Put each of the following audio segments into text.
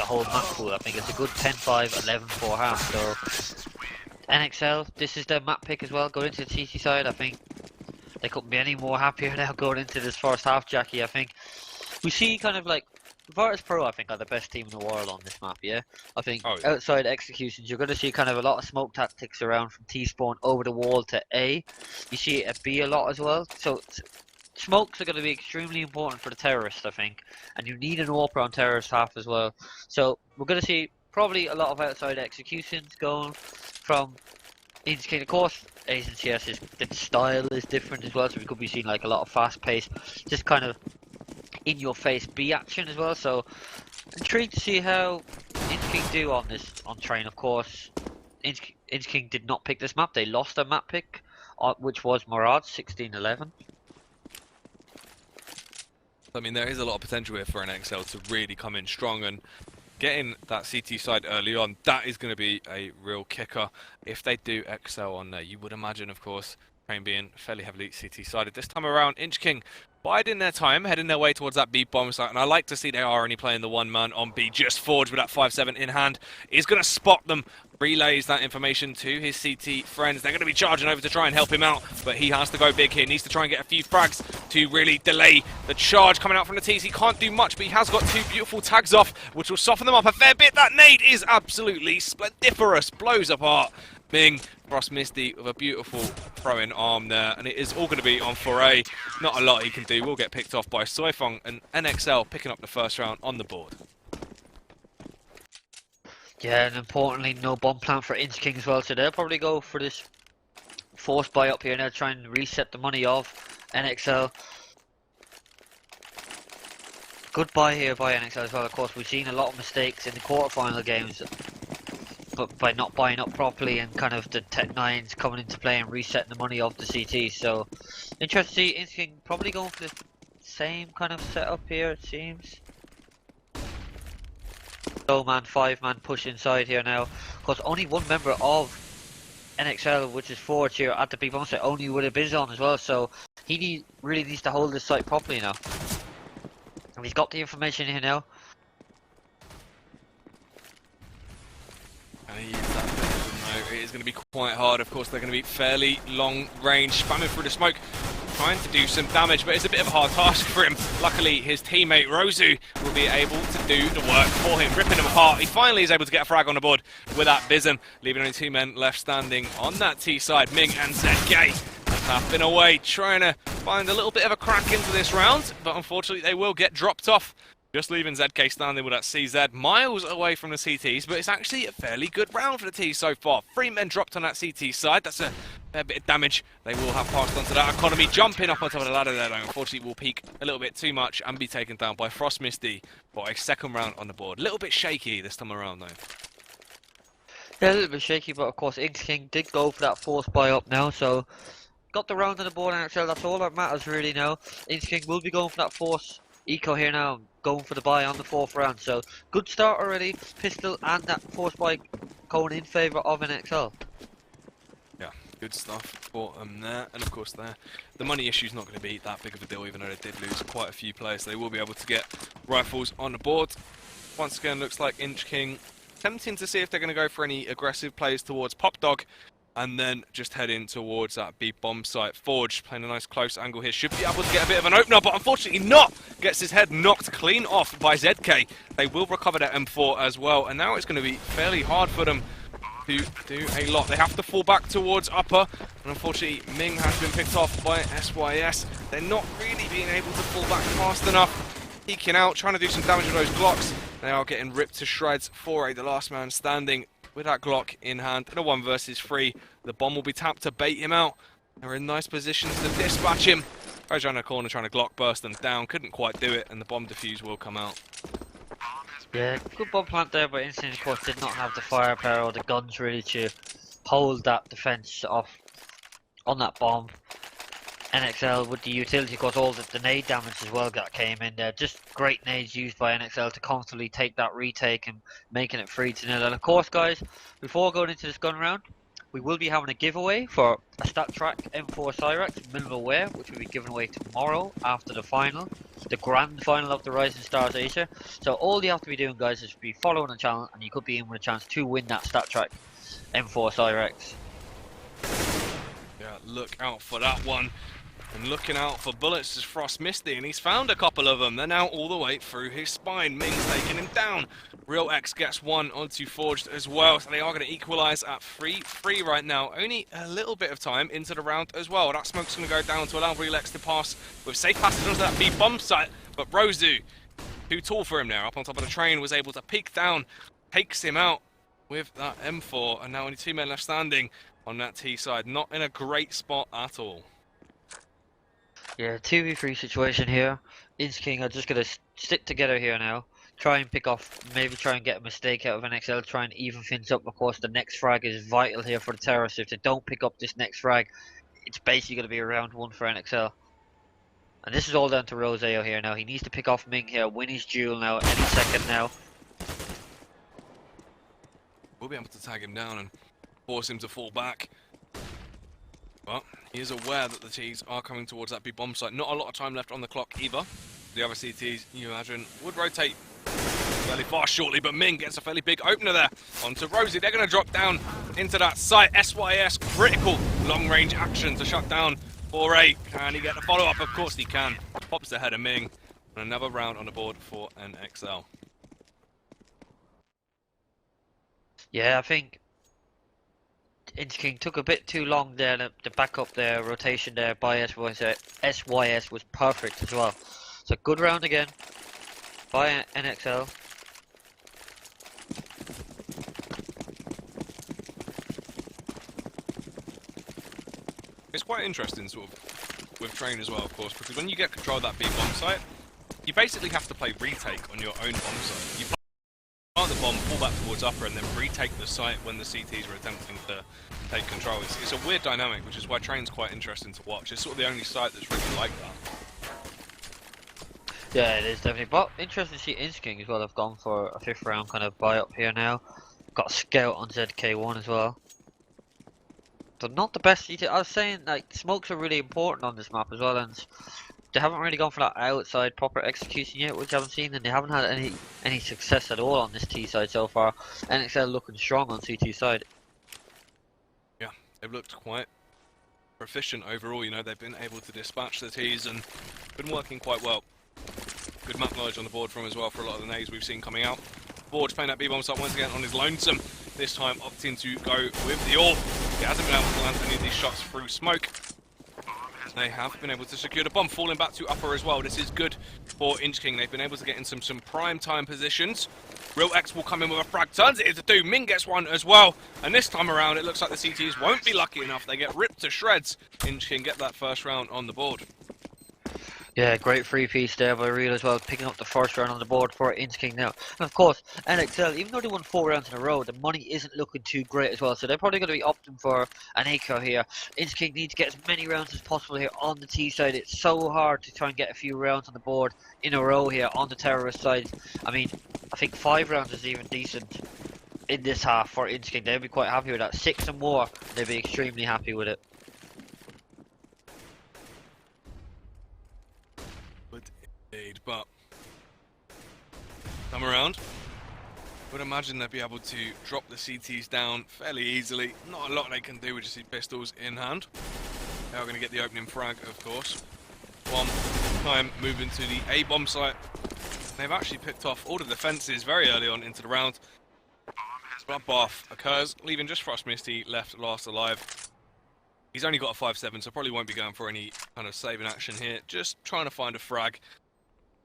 whole map pool. I think it's a good 10-5, 11-4 half. So NXL, this is their map pick as well. Going into the TC side, I think they couldn't be any more happier now going into this first half, Jackie. I think we see kind of like Virtus Pro, I think, are the best team in the world on this map, yeah? I think outside executions, you're going to see kind of a lot of smoke tactics around from T-spawn over the wall to A. You see it at B a lot as well. So smokes are going to be extremely important for the terrorists, I think. And you need an AWP on terrorist half as well. So we're going to see probably a lot of outside executions going from InchK1ng. Of course, ACS, the style is different as well. So we could be seeing like a lot of fast-paced, just kind of in your face B action as well, so intrigued to see how InchK1ng do on train. Of course, InchK1ng did not pick this map, they lost their map pick, which was Murad 16-11. I mean, there is a lot of potential here for NXL to really come in strong, and getting that CT side early on, that is going to be a real kicker. If they do excel on there, you would imagine, of course, train being fairly heavily CT sided. This time around, InchK1ng biding their time, heading their way towards that B bomb site, and I like to see they are only playing the one man on B. Just Forge with that 5-7 in hand is going to spot them, relays that information to his CT friends. They're going to be charging over to try and help him out, but he has to go big here. Needs to try and get a few frags to really delay the charge coming out from the TC. Can't do much, but he has got two beautiful tags off, which will soften them up a fair bit. That nade is absolutely splendiferous, blows apart Ming. Frost Misty with a beautiful throwing arm there, and it is all going to be on Foray. Not a lot he can do. Will get picked off by Soifong, and NXL picking up the first round on the board. Yeah, and importantly, no bomb plant for InchK1ng as well, so they'll probably go for this force buy up here now, try and reset the money of NXL. Good buy here by NXL as well. Of course, we've seen a lot of mistakes in the quarterfinal games, but by not buying up properly and kind of the Tech 9s coming into play and resetting the money of the CT. So interesting to see InchK1ng probably going for the same kind of setup here, it seems. Low man, 5-man push inside here now. Of course, only one member of NXL, which is Forge here at the big bomb site, only with a biz on as well. So he really needs to hold this site properly now. And he's got the information here now. It is going to be quite hard. Of course, they're going to be fairly long range, spamming through the smoke, trying to do some damage, but it's a bit of a hard task for him. Luckily, his teammate Rozu will be able to do the work for him, ripping him apart. He finally is able to get a frag on the board with that Bism, leaving only two men left standing on that T side. Ming and ZK tapping away, trying to find a little bit of a crack into this round, but unfortunately they will get dropped off. Just leaving ZK standing with that CZ miles away from the CTs, but it's actually a fairly good round for the T so far. 3 men dropped on that CT side. That's a fair bit of damage they will have passed on to that economy. Jumping up on top of the ladder there, though, unfortunately will peak a little bit too much and be taken down by Frost Misty for a second round on the board. A little bit shaky this time around, though. Yeah, a little bit shaky, but of course InchK1ng did go for that force buy up now, so got the round on the board, and that's all that matters really now. InchK1ng will be going for that force eco here now, going for the buy on the 4th round, so good start already. Pistol and that force buy going in favour of NXL. Yeah, good stuff for them there, and of course the money issue is not going to be that big of a deal, even though they did lose quite a few players. They will be able to get rifles on the board. Once again, looks like InchK1ng tempting to see if they're going to go for any aggressive plays towards Pop Dog, and then just heading towards that B bomb site. Forge playing a nice close angle here, should be able to get a bit of an opener, but unfortunately not. Gets his head knocked clean off by ZK. They will recover that M4 as well, and now it's going to be fairly hard for them to do a lot. They have to fall back towards upper, and unfortunately Ming has been picked off by SYS. They're not really being able to fall back fast enough. Peeking out, trying to do some damage with those Glocks. They are getting ripped to shreds. Foray, the last man standing, with that Glock in hand in a 1 versus 3. The bomb will be tapped to bait him out. They're in nice positions to dispatch him. Goes around the corner trying to Glock burst them down. Couldn't quite do it, and the bomb defuse will come out. Yeah, good bomb plant there, but InchK1ng of course did not have the firepower or the guns really to hold that defense off on that bomb. NXL with the utility, of course, all the nade damage as well that came in there. Just great nades used by NXL to constantly take that retake and making it 3-0. And of course, guys, before going into this gun round, we will be having a giveaway for a stat track M4 Cyrex minimal wear, which will be given away tomorrow after the final, the grand final of the Rising Stars Asia. So all you have to be doing, guys, is be following the channel, and you could be in with a chance to win that stat track M4 Cyrex. Yeah, look out for that one. And looking out for bullets is Frost Misty, and he's found a couple of them. They're now all the way through his spine. Ming's taking him down. Real X gets one onto Forged as well, so they are going to equalise at 3-3 right now. Only a little bit of time into the round as well. That smoke's going to go down to allow Real X to pass with safe passage onto that B bomb site, but Rozu, too tall for him there, up on top of the train, was able to peek down, takes him out with that M4, and now only 2 men left standing on that T side. Not in a great spot at all. Yeah, 2v3 situation here. InchK1ng are just going to stick together here now. Try and pick off, maybe try and get a mistake out of NXL, try and even things up. Of course, the next frag is vital here for the terrorists. If they don't pick up this next frag, it's basically going to be a round 1 for NXL. And this is all down to Roseo here now. He needs to pick off Ming here, win his duel now, any second now. We'll be able to tag him down and force him to fall back. But he is aware that the T's are coming towards that big bomb site. Not a lot of time left on the clock either. The other CTs, you imagine, would rotate fairly fast shortly, but Ming gets a fairly big opener there onto Rosie. They're going to drop down into that site. SYS, critical long-range action to shut down 4A. Can he get the follow-up? Of course he can. Pops the head of Ming. And another round on the board for NXL. Yeah, I think InchK1ng took a bit too long there. The backup there, rotation there by SYS was perfect as well. So good round again by NXL. It's quite interesting sort of with Train as well, of course, because when you get control of that big bomb site, you basically have to play retake on your own bomb site. You plant the bomb, pull back towards upper, and then retake the site when the CTs are attempting to take control. It's a weird dynamic, which is why Train's quite interesting to watch. It's sort of the only site that's really like that. Yeah, it is definitely. But interesting to see InchK1ng as well. They've gone for a 5th round kind of buy up here now. Got a scout on ZK1 as well. So not the best. I was saying like smokes are really important on this map as well, and they haven't really gone for that outside proper execution yet, which I haven't seen, and they haven't had any success at all on this T side so far. NXL looking strong on CT side. Yeah, they've looked quite proficient overall. You know, they've been able to dispatch the T's and been working quite well. Good map knowledge on the board from as well for a lot of the nades we've seen coming out. Forge playing that B-bomb site once again on his lonesome. This time opting to go with the AWP. He hasn't been able to land any of these shots through smoke. They have been able to secure the bomb, falling back to upper as well. This is good for InchK1ng. They've been able to get in some prime time positions. Real X will come in with a frag, turns it into 2. Ming gets one as well. And this time around, it looks like the CTs won't be lucky enough. They get ripped to shreds. InchK1ng get that first round on the board. Yeah, great free piece there by Real as well, picking up the first round on the board for InchK1ng now. And of course, NXL, even though they won 4 rounds in a row, the money isn't looking too great as well, so they're probably going to be opting for an ACO here. InchK1ng need to get as many rounds as possible here on the T side. It's so hard to try and get a few rounds on the board in a row here on the terrorist side. I mean, I think 5 rounds is even decent in this half for InchK1ng. They'll be quite happy with that. 6 and more, they'll be extremely happy with it. But come around, would imagine they'll be able to drop the CTs down fairly easily. Not a lot they can do with just these pistols in hand. They are going to get the opening frag, of course. One time moving to the A bomb site. They've actually picked off all the defences very early on into the round. Bloodbath occurs, leaving just Frost Misty left last alive. He's only got a 5-7, so probably won't be going for any kind of saving action here. Just trying to find a frag.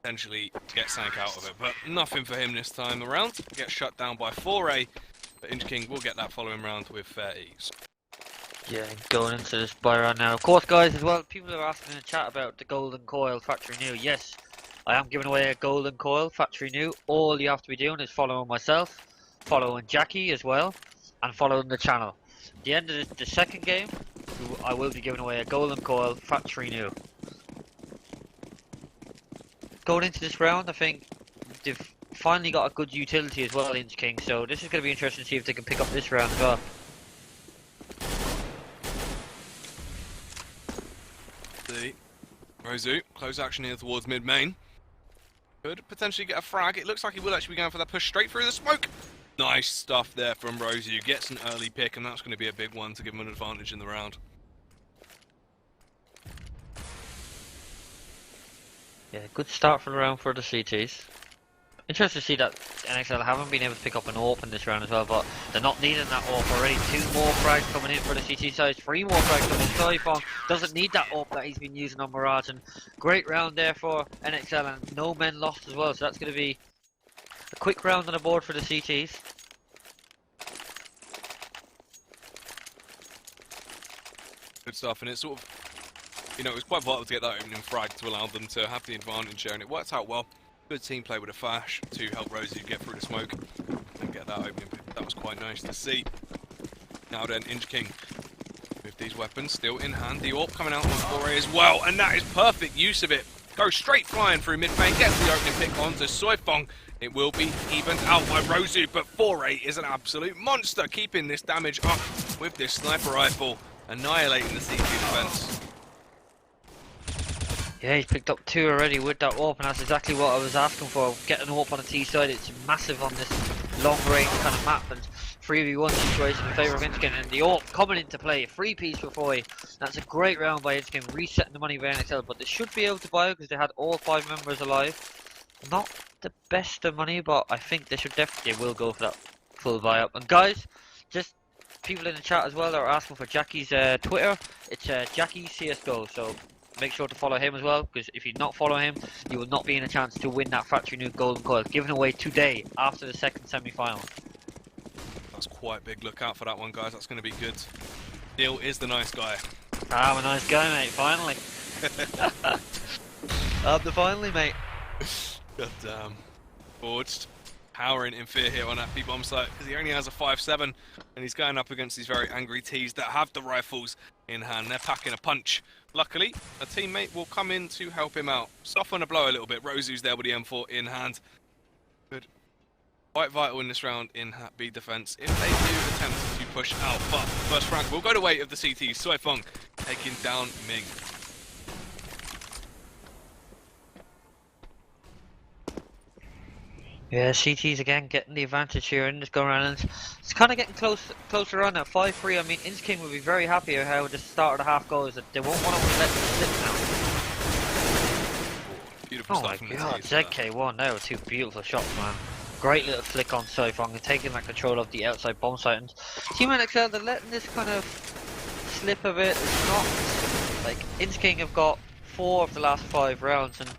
Potentially get sank out of it, but nothing for him this time around. Gets shut down by 4A, but InchK1ng will get that following round with fair ease. Yeah, going into this buy round now. Of course, guys, as well, people are asking in the chat about the Golden Coil Factory New. Yes, I am giving away a Golden Coil Factory New. All you have to be doing is following myself, following Jackie as well, and following the channel. At the end of the second game, I will be giving away a Golden Coil Factory New. Going into this round, I think they've finally got a good utility as well, InchK1ng, so this is going to be interesting to see if they can pick up this round as well. Rozu, close action here towards mid-main. Could potentially get a frag. It looks like he will actually be going for that push straight through the smoke. Nice stuff there from Rozu. Gets an early pick, and that's going to be a big one to give him an advantage in the round. Yeah, good start for the round for the CTs. Interesting to see that NXL haven't been able to pick up an AWP in this round as well, but they're not needing that AWP already. 2 more frags coming in for the CT side, 3 more frags coming in. Defiand doesn't need that AWP that he's been using on Mirage, and great round there for NXL, and no men lost as well, so that's going to be a quick round on the board for the CTs. Good stuff, and it's sort of, you know, it was quite vital to get that opening frag to allow them to have the advantage there, and it worked out well. Good team play with a flash to help Rosie get through the smoke and get that opening pick. That was quite nice to see. Now then, InchK1ng with these weapons still in hand. The AWP coming out on Foray as well, and that is perfect use of it. Goes straight flying through mid-main, gets the opening pick onto Soifong. It will be evened out by Rozu, but Foray is an absolute monster, keeping this damage up with this sniper rifle, annihilating the CT defense. Yeah, he's picked up 2 already with that AWP, and that's exactly what I was asking for. Get an AWP on the T side, it's massive on this long range kind of map, and 3v1 situation in favour of InchK1ng, and the AWP coming into play, 3-piece for Foy. That's a great round by InchK1ng, resetting the money by NXL, but they should be able to buy because they had all 5 members alive. Not the best of money, but I think they should definitely will go for that full buy up. And guys, just people in the chat as well that are asking for Jackie's Twitter, it's Jackie CSGO, so make sure to follow him as well, because if you not follow him, you will not be in a chance to win that factory new golden coil, given away today after the second semi-final. That's quite big. Look out for that one, guys. That's going to be good. Neil is the nice guy. I'm a nice guy, mate. Finally. I'm the finally, mate. God damn. Forged. Powering in fear here on that P-bomb site because he only has a 5-7 and he's going up against these very angry Ts that have the rifles in hand. They're packing a punch. Luckily, a teammate will come in to help him out. Soften the blow a little bit. Rozu's there with the M4 in hand. Good. Quite vital in this round in B defense if they do attempt to push out. But first frag will go to weight of the CT. Soifong taking down Ming. Yeah, CT's again getting the advantage here in this go round. And it's kind of getting closer on at 5-3. I mean, InchK1ng will be very happy with how the start of the half goes. That they won't want to let them slip now. Beautiful stuff my from god, the ZK1, they were 2 beautiful shots, man. Great little flick on Soifong and taking that control of the outside bomb site. And Team NXL, they're letting this kind of slip a bit. It's not like InchK1ng have got 4 of the last 5 rounds, and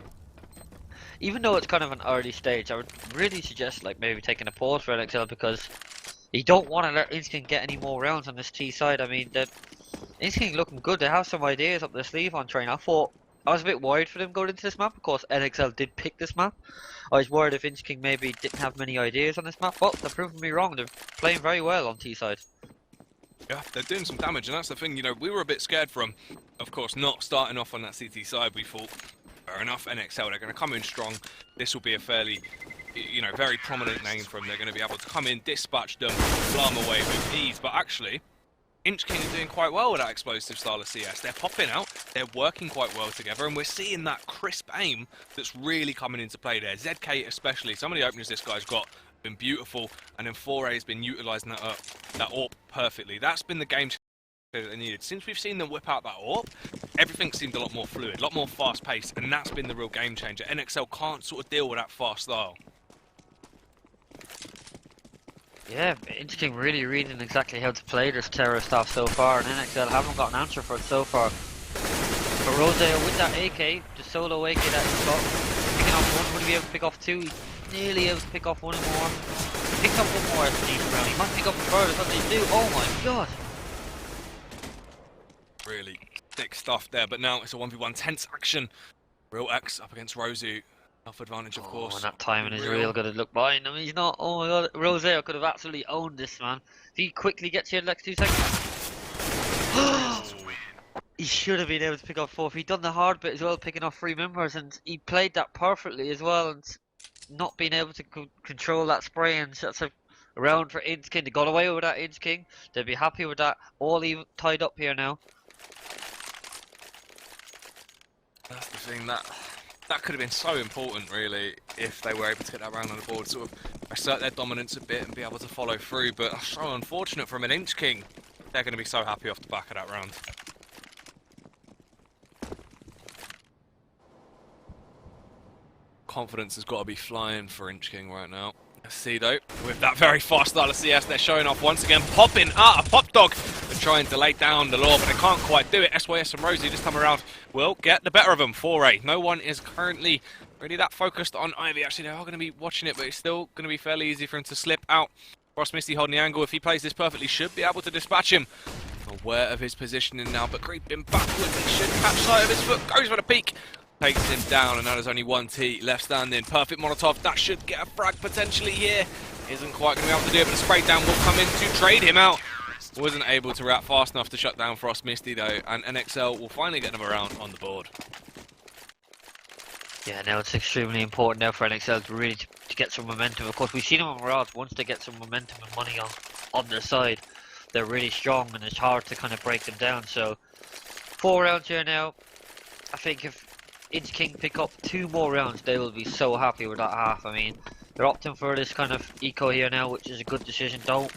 even though it's kind of an early stage, I would really suggest like maybe taking a pause for NXL, because you don't want to let InchK1ng get any more rounds on this T side. I mean, InchK1ng looking good. They have some ideas up their sleeve on train. I was a bit worried for them going into this map. Of course, NXL did pick this map. I was worried if InchK1ng maybe didn't have many ideas on this map, but they're proving me wrong. They're playing very well on T side. Yeah, they're doing some damage, and that's the thing, you know, we were a bit scared from, of course, not starting off on that CT side. We thought, fair enough, NXL, they're going to come in strong. This will be a fairly, you know, very prominent name for them. They're going to be able to come in, dispatch them, blow them away with ease. But actually, InchK1ng are doing quite well with that explosive style of CS. They're popping out, they're working quite well together, and we're seeing that crisp aim that's really coming into play there. ZK especially, some of the openers this guy's got been beautiful, and then Foray has been utilising that AWP perfectly. That's been the game changer that they needed. Since we've seen them whip out that AWP, everything seemed a lot more fluid, a lot more fast-paced, and that's been the real game changer. NXL can't sort of deal with that fast style. Yeah, InchK1ng really reading exactly how to play this terror stuff so far, and NXL haven't got an answer for it so far. But Roseo with that AK, the solo AK that he's got, picking off 1, would he be able to pick off 2? He's nearly able to pick off 1 more. He picked up 1 more at the decent round. He might pick up the third, that's what they do. Oh my god! Really thick stuff there, but now it's a 1v1 tense action. Real X up against Rozu. Off advantage, of course. And that timing is real good. Look behind him, he's not. Oh my god, Roseo could have absolutely owned this, man. If he quickly gets here in the next 2 seconds. He should have been able to pick up 4. If he'd done the hard bit as well, picking off 3 members, and he played that perfectly as well, and not being able to control that spray, and that's a round for InchK1ng. They got away with that, InchK1ng. They'll be happy with that. All even tied up here now. That's the thing, that could have been so important, really, if they were able to get that round on the board, sort of assert their dominance a bit and be able to follow through. But so unfortunate from an InchK1ng. They're going to be so happy off the back of that round. Confidence has got to be flying for InchK1ng right now. Let's see though, with that very fast start of CS, they're showing off once again, popping a pop dog. They're trying to lay down the law, but they can't quite do it. SYS and Rosie this time around will get the better of them. 4A. No one is currently really that focused on Ivy. Actually, they are going to be watching it, but it's still going to be fairly easy for him to slip out. Ross Misty holding the angle. If he plays this perfectly, should be able to dispatch him. Aware of his positioning now, but creeping backwards. He should catch sight of his foot. Goes for the peak. Takes him down, and now there's only one T left standing. Perfect Molotov. That should get a frag potentially here. Isn't quite going to be able to do it, but the spray down will come in to trade him out. Wasn't able to react fast enough to shut down Frost Misty though, and NXL will finally get another round on the board. Yeah, now it's extremely important now for NXL to really to get some momentum. Of course, we've seen them on Mirage. Once they get some momentum and money on their side, they're really strong, and it's hard to kind of break them down. So, 4 rounds here now. I think if InchK1ng pick up 2 more rounds, they will be so happy with that half. I mean, they're opting for this kind of eco here now, which is a good decision. Don't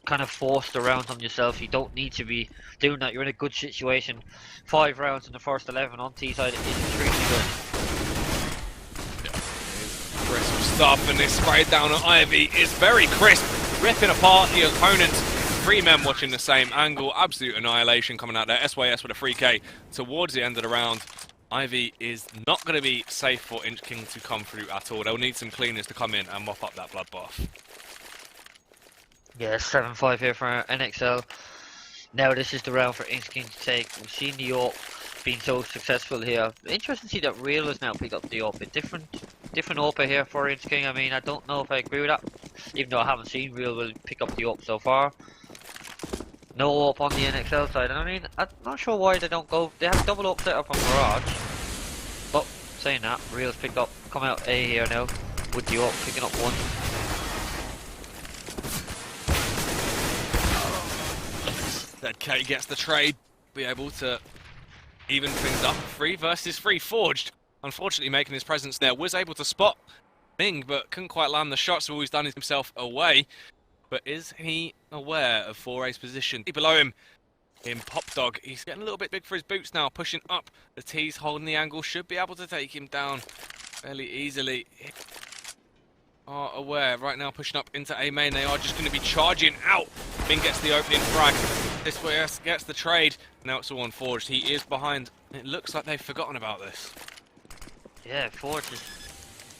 kind of force the rounds on yourself. You don't need to be doing that. You're in a good situation. 5 rounds in the first 11 on T side is extremely good. Crisp stuff, and this spray down on Ivy is very crisp, ripping apart the opponents. 3 men watching the same angle. Absolute annihilation coming out there. SYS with a 3K towards the end of the round. Ivy is not going to be safe for InchK1ng to come through at all. They'll need some cleaners to come in and mop up that bloodbath. Yeah, 7-5 here for NXL. Now this is the round for InchK1ng to take. We've seen the AWP being so successful here. Interesting to see that Real has now picked up the AWP. Different AWP here for InchK1ng. I mean, I don't know if I agree with that, even though I haven't seen Real will pick up the AWP so far. No AWP on the NXL side, and I mean, I'm not sure why they don't go. They have a double AWP set up on Mirage, but saying that, Real's picked up, come out A here now with the AWP, picking up 1. That K gets the trade, be able to even things up. 3 versus 3. Forged, unfortunately, making his presence there, was able to spot Ming, but couldn't quite land the shot, so all he's done is himself away. But is he aware of 4A's position? Below him in Pop Dog. He's getting a little bit big for his boots now, pushing up. The T's holding the angle, should be able to take him down fairly easily. Are aware right now, pushing up into A main. They are just going to be charging out. Ming gets the opening frag. This way gets the trade. Now it's all on Forged. He is behind. It looks like they've forgotten about this. Yeah, Forged is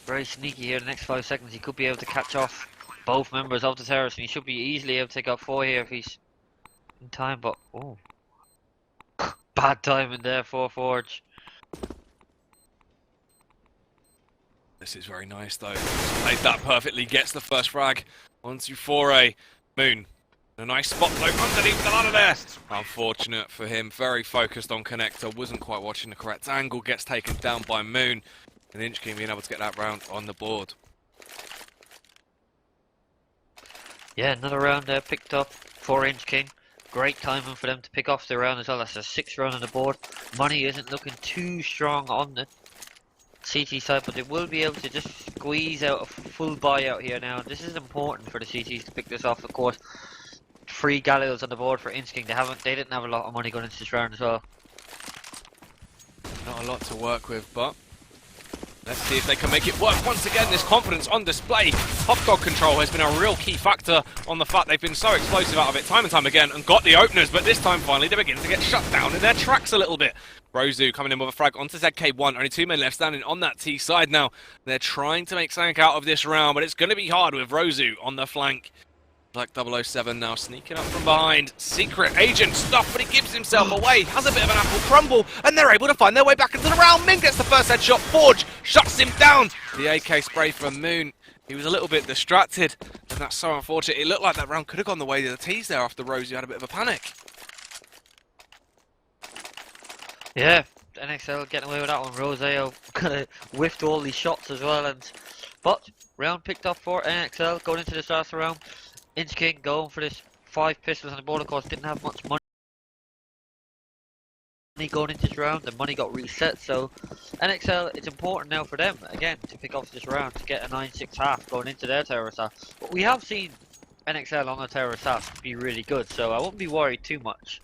very sneaky here. The next 5 seconds, he could be able to catch off both members of the terrace, and he should be easily able to take out 4 here if he's in time, but oh, bad timing there for Forge. This is very nice though. Played that perfectly, gets the first frag onto 4A. Moon, a nice spot though underneath the ladder there. Unfortunate for him, very focused on connector, wasn't quite watching the correct angle, gets taken down by Moon, and InchK1ng being able to get that round on the board. Yeah, another round there picked up for InchK1ng. Great timing for them to pick off the round as well. That's a 6th round on the board. Money isn't looking too strong on the CT side, but they will be able to just squeeze out a full buyout here now. This is important for the CTs to pick this off, of course. 3 Galil's on the board for InchK1ng. They didn't have a lot of money going into this round as well. Not a lot to work with, but let's see if they can make it work. Once again, this confidence on display. Hot dog control has been a real key factor on the fact they've been so explosive out of it time and time again and got the openers, but this time finally they begin to get shut down in their tracks a little bit. Rozu coming in with a frag onto ZK1. Only 2 men left standing on that T side now. They're trying to make something out of this round, but it's going to be hard with Rozu on the flank. Like 007 now sneaking up from behind. Secret agent stuff, but he gives himself away. Has a bit of an apple crumble, and they're able to find their way back into the round. Ming gets the first headshot. Forge shuts him down. The AK spray from Moon. He was a little bit distracted, and that's so unfortunate. It looked like that round could have gone the way of the T's there after Rosie had a bit of a panic. Yeah, NXL getting away with that one. Roseo kind of whiffed all these shots as well, but round picked up for NXL going into this last round. InchK1ng going for this 5 pistols on the board, of course, didn't have much money. going into this round. The money got reset, so NXL, it's important now for them again to pick off this round to get a 9-6 half going into their terrorist half. But we have seen NXL on the terrorist half be really good, so I wouldn't be worried too much,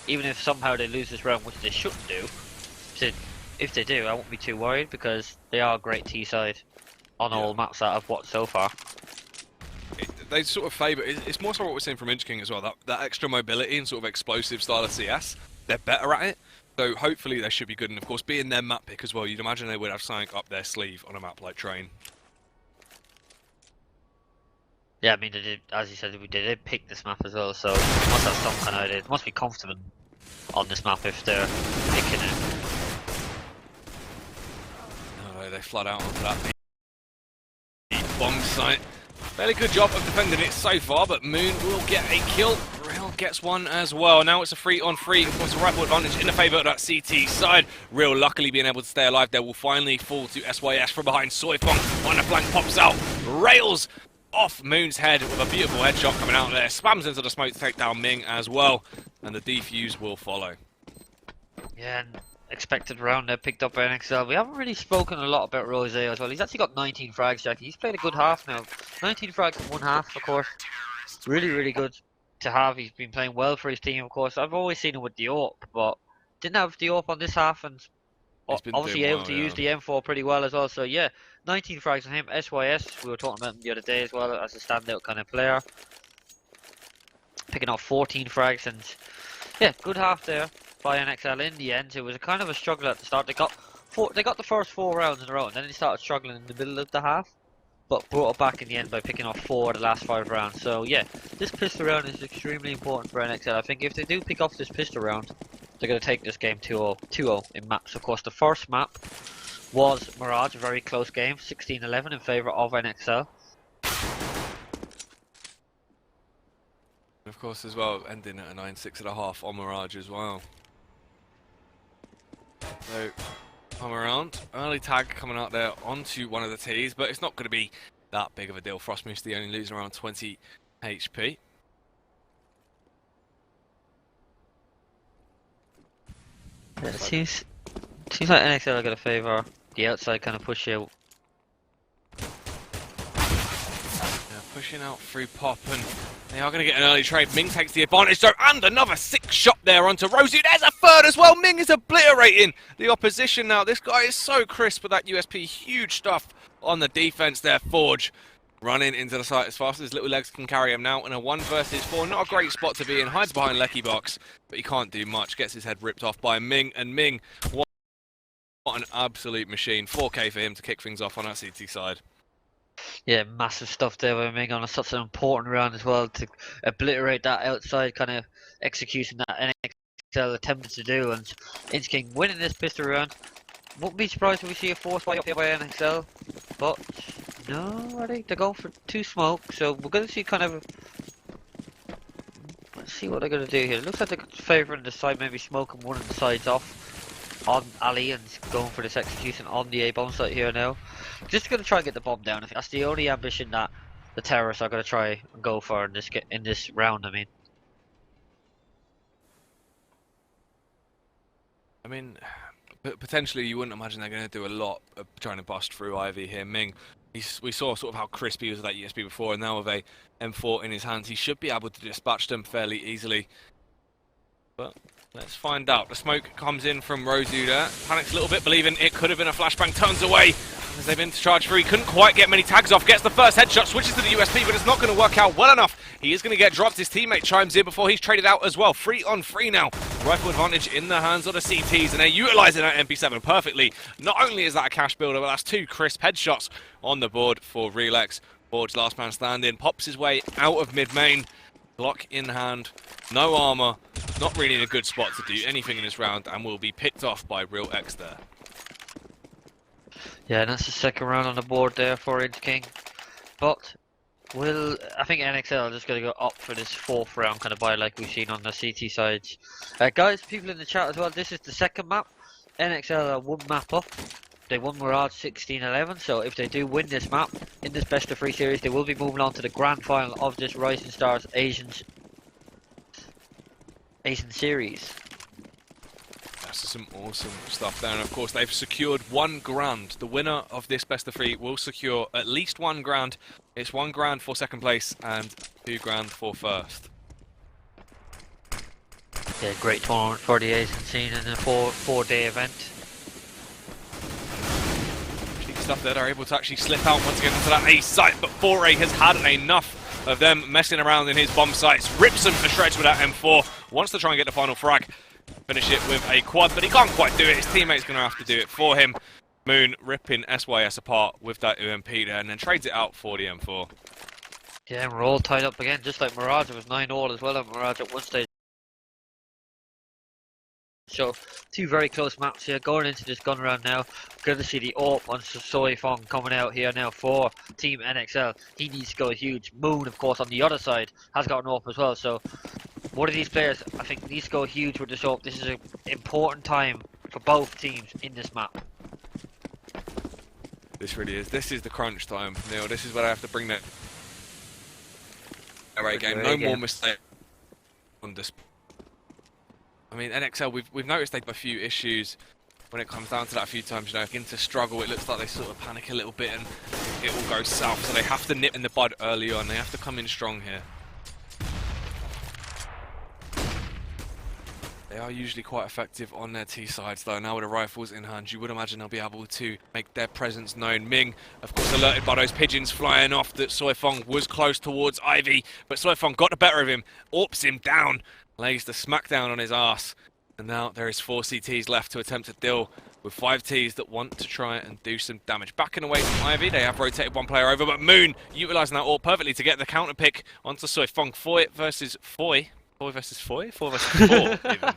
even if somehow they lose this round, which they shouldn't do. So if they do, I won't be too worried because they are a great T side on all maps that I've watched so far. They sort of favour. It's more so what we're seeing from InchK1ng as well. That extra mobility and sort of explosive style of CS. They're better at it. So hopefully they should be good. And of course, being their map pick as well, you'd imagine they would have something up their sleeve on a map like Train. Yeah, I mean, they did, as you said, they did pick this map as well, so they must have some kind of idea. They must be confident on this map if they're picking it. No, they flood out onto that bomb site. Fairly good job of defending it so far, but Moon will get a kill. Real gets one as well. Now it's a 3-on-3. Of course, a rifle advantage in the favour of that CT side. Real luckily being able to stay alive there will finally fall to SYS from behind. Soifong on the flank pops out. Rails off Moon's head with a beautiful headshot coming out there. Spams into the smoke to take down Ming as well. And the defuse will follow. Yeah, and expected round there picked up by NXL. We haven't really spoken a lot about Rose as well. He's actually got 19 frags, Jackie. He's played a good half now. 19 frags in one half, of course. Really, really good to have. He's been playing well for his team, of course. I've always seen him with Diop, but didn't have Diop on this half, and obviously able to use the M4 pretty well as well. So yeah, 19 frags on him. SYS, we were talking about him the other day as well as a standout kind of player. Picking off 14 frags, and yeah, good half there by NXL. In the end, it was a kind of a struggle at the start. They got the first 4 rounds in a row, and then they started struggling in the middle of the half, but brought it back in the end by picking off 4 of the last 5 rounds. So yeah, this pistol round is extremely important for NXL. I think if they do pick off this pistol round, they're going to take this game 2-0 in maps. Of course, the first map was Mirage, a very close game, 16-11 in favour of NXL. Of course, as well, ending at a 9-6.5 on Mirage as well. So, come around. Early tag coming out there onto one of the T's, but it's not going to be that big of a deal. Frostmoose only losing around 20 HP. Yeah, it seems like NXL are going to favour the outside kind of push out. Yeah, pushing out through Pop, and they are going to get an early trade. Ming takes the advantage though, and another 6 shot there onto Rosie. There's a third as well. Ming is obliterating the opposition now. This guy is so crisp with that USP. Huge stuff on the defense there. Forge running into the site as fast as his little legs can carry him now in a 1 versus 4. Not a great spot to be in. Hides behind Lecky Box, but he can't do much. Gets his head ripped off by Ming, and Ming, what an absolute machine. 4K for him to kick things off on that CT side. Yeah, massive stuff there by Ming on such an important round as well to obliterate that outside kind of execution that NXL attempted to do, and InchK1ng winning this pistol round. Wouldn't be surprised if we see a 4th fight up here by NXL, but no, I think they're going for 2 smoke, so we're going to see kind of. Let's see what they're going to do here. It looks like they're favouring the side, maybe smoking one of the sides off on Ali and going for this execution on the A bomb site here now. Just going to try and get the bomb down. I think that's the only ambition that the terrorists are going to try and go for in this round. I mean, potentially you wouldn't imagine they're going to do a lot of trying to bust through Ivy here. Ming, we saw sort of how crisp he was with that USB before, and now with a M4 in his hands, he should be able to dispatch them fairly easily. But let's find out. The smoke comes in from Rosu there. Panics a little bit, believing it could have been a flashbang. Turns away as they've been to charge through. Couldn't quite get many tags off. Gets the first headshot. Switches to the USP, but it's not going to work out well enough. He is going to get dropped. His teammate chimes in before he's traded out as well. 3-on-3 now. Rifle advantage in the hands of the CTs, and they're utilising that MP7 perfectly. Not only is that a cash builder, but that's 2 crisp headshots on the board for Relax. Forge, last man standing, pops his way out of mid-main. Glock in hand, no armor, not really in a good spot to do anything in this round, and will be picked off by Real X there. Yeah, and that's the 2nd round on the board there for InchK1ng. But I think NXL are just going to go up for this 4th round kind of buy like we've seen on the CT sides. Guys, people in the chat as well, this is the 2nd map. NXL are 1 map up. They won Mirage 16-11, so if they do win this map in this best of 3 series, they will be moving on to the grand final of this Rising Stars Asian series. That's is some awesome stuff there. And of course, they've secured £1 grand. The winner of this best of 3 will secure at least £1 grand. It's £1 grand for second place and £2 grand for first. Yeah, great tournament for the Asian scene in a four-day event. Cheeky stuff there. They're able to actually slip out once again into that A site, but Foray has had enough of them messing around in his bomb sites. Rips them to shreds with that M4. Wants to try and get the final frag. Finish it with a quad, but he can't quite do it. His teammate's going to have to do it for him. Moon ripping SYS apart with that UMP there, and then trades it out for the M4. Yeah, and we're all tied up again, just like Mirage. It was 9-all as well at Mirage at one stage. So, 2 very close maps here. Going into this gun round now, good to see the AWP on Soy Fong coming out here now for Team NXL. He needs to go huge. Moon, of course, on the other side has got an AWP as well. So, one of these players, I think, needs to go huge with this AWP. This is an important time for both teams in this map. This really is. This is the crunch time, Neil. This is where I have to bring that array game. No more mistakes on this. I mean, NXL, we've noticed they've a few issues when it comes down to that a few times. You know, begin to struggle. It looks like they sort of panic a little bit and it all goes south. So they have to nip in the bud early on. They have to come in strong here. They are usually quite effective on their T sides, though. Now with the rifles in hand, you would imagine they'll be able to make their presence known. Ming, of course, alerted by those pigeons flying off that Soy Fong was close towards Ivy, but Soy Fong got the better of him, AWPs him down, lays the smackdown on his ass, and now there is 4 CTs left to attempt to deal with 5 Ts that want to try and do some damage. Backing away from Ivy, they have rotated 1 player over, but Moon utilising that AWP perfectly to get the counter pick onto Soy Fong. Foy versus Foy. Foy versus Foy? 4 versus 4, even.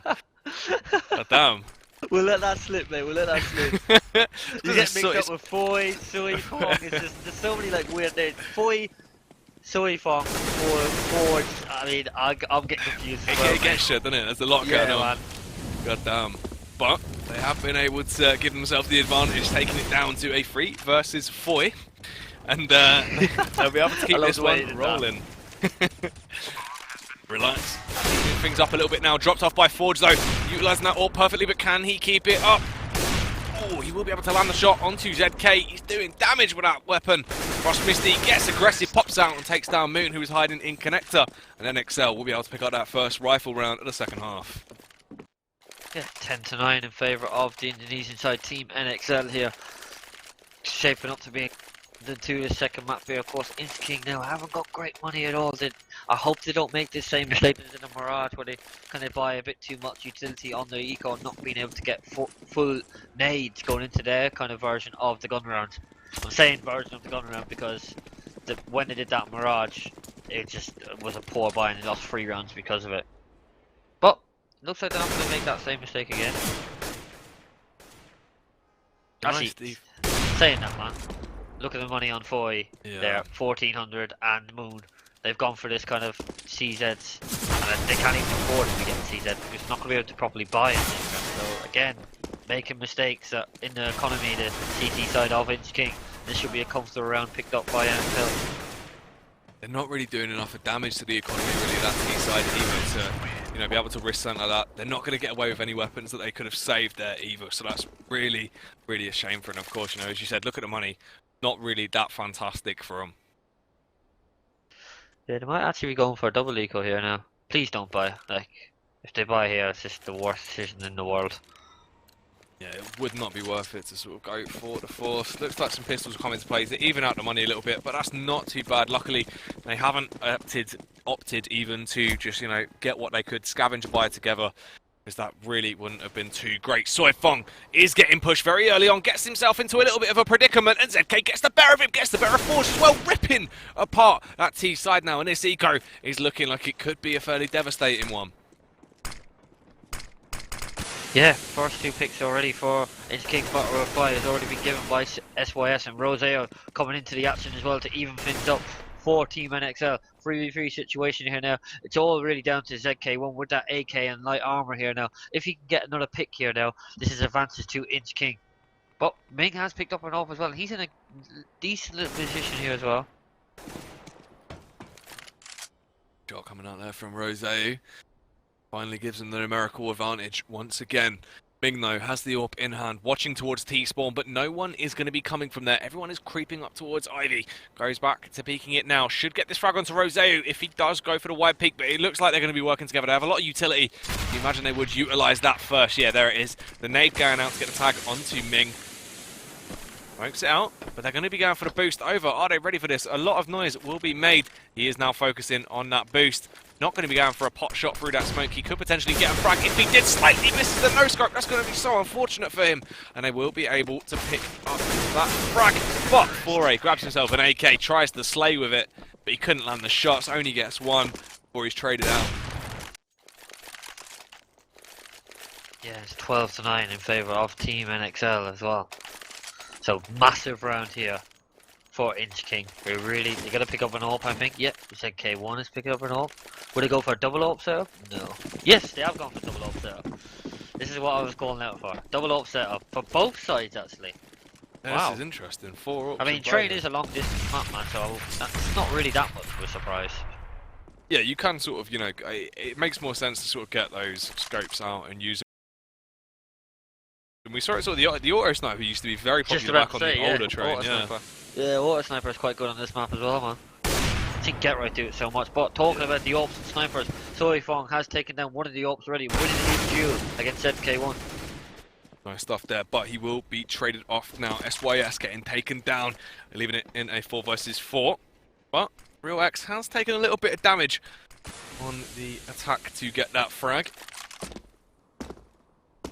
God damn. We'll let that slip, mate. We'll let that slip. You get mixed up with Foy, Soy Fong. It's just, there's so many like weird names. Foy, Soy Fong, Forge. I mean, I'm getting confused. It gets shit, doesn't it? There's a lot going on. Man. God damn. But they have been able to give themselves the advantage, taking it down to a 3 versus Foy. And they'll be able to keep this one rolling. Relax. Moving things up a little bit now. Dropped off by Forge though. Utilising that AWP perfectly, but can he keep it up? Oh, he will be able to land the shot onto ZK. He's doing damage with that weapon. Frost Misty gets aggressive, pops out and takes down Moon, who is hiding in connector. And NXL will be able to pick up that first rifle round of the second half. Yeah, 10-9 in favour of the Indonesian side, Team NXL here. Shaping up to be the 2 the second map here. Of course, InchK1ng now haven't got great money at all. I hope they don't make the same mistake as in the Mirage, where they kind of buy a bit too much utility on the eco, not being able to get full nades going into their kind of version of the gun round. I'm saying version of the gun round because when they did that Mirage, it just was a poor buy and they lost 3 rounds because of it. But looks like they're not going to make that same mistake again. Actually, saying that, man, look at the money on Foy there, 1400, and Moon. They've gone for this kind of CZs, and they can't even afford to be getting CZ because it's not going to be able to properly buy it. So again, making mistakes in the economy, the CT side of InchK1ng. This should be a comfortable round picked up by NXL. They're not really doing enough of damage to the economy, really, that T side either, to be able to risk something like that. They're not going to get away with any weapons that they could have saved there either, so that's really, really a shame for them. Of course, as you said, look at the money, not really that fantastic for them. Yeah, they might actually be going for a double eco here now. Please don't buy. Like, if they buy here, it's just the worst decision in the world. Yeah, it would not be worth it to sort of go for the force. Looks like some pistols will come into play to even out the money a little bit, but that's not too bad. Luckily, they haven't opted even to just, get what they could, scavenge and buy together, because that really wouldn't have been too great. Soy Fong is getting pushed very early on, gets himself into a little bit of a predicament, and ZK gets the better of him, gets the better of Forge as well, ripping apart that T side now, and this eco is looking like it could be a fairly devastating one. Yeah, first 2 picks already for InchK1ng, but reply has already been given by SYS, and Roseo coming into the action as well to even things up for Team NXL. 3v3 situation here now. It's all really down to ZK1 with that AK and light armor here now. If he can get another pick here now, this is advances to InchK1ng. But Ming has picked up an off as well. He's in a decent little position here as well. Shot coming out there from Roseo. Finally gives them the numerical advantage once again. Ming, though, has the AWP in hand, watching towards T-spawn, but no one is going to be coming from there. Everyone is creeping up towards Ivy. Goes back to peeking it now. Should get this frag onto Roseu if he does go for the wide peek, but it looks like they're going to be working together. They have a lot of utility. You imagine they would utilise that first. Yeah, there it is. The nade going out to get the tag onto Ming. Smokes it out, but they're going to be going for the boost over. Are they ready for this? A lot of noise will be made. He is now focusing on that boost. Not going to be going for a pot shot through that smoke. He could potentially get a frag. If he did slightly misses the no-scope, that's going to be so unfortunate for him. And they will be able to pick up that frag. But Foray grabs himself an AK, tries to slay with it, but he couldn't land the shots. Only gets one before he's traded out. Yeah, it's 12-9 in favour of Team NXL as well. So massive round here for InchK1ng. They're going to pick up an AWP, I think. Yep, we said K1 is picking up an AWP. Would they go for a double AWP setup? No. Yes, they have gone for double AWP setup. This is what I was calling out for. Double AWP setup for both sides, actually. Yeah, Wow. This is interesting. 4 AWPs. I mean, Train is a long distance map, man, so it's not really that much of a surprise. Yeah, you can sort of, you know, it makes more sense to sort of get those scopes out and use. And we saw it sort of the auto sniper used to be very popular back on the older Train. Yeah, auto sniper is quite good on this map as well, man. I think Get Right do it so much. But talking about the AWPs and snipers, Soifong has taken down one of the AWPs already, winning his duel against NXL. Nice stuff there, but he will be traded off now. SYS getting taken down, leaving it in a 4 versus 4. But Real X has taken a little bit of damage on the attack to get that frag.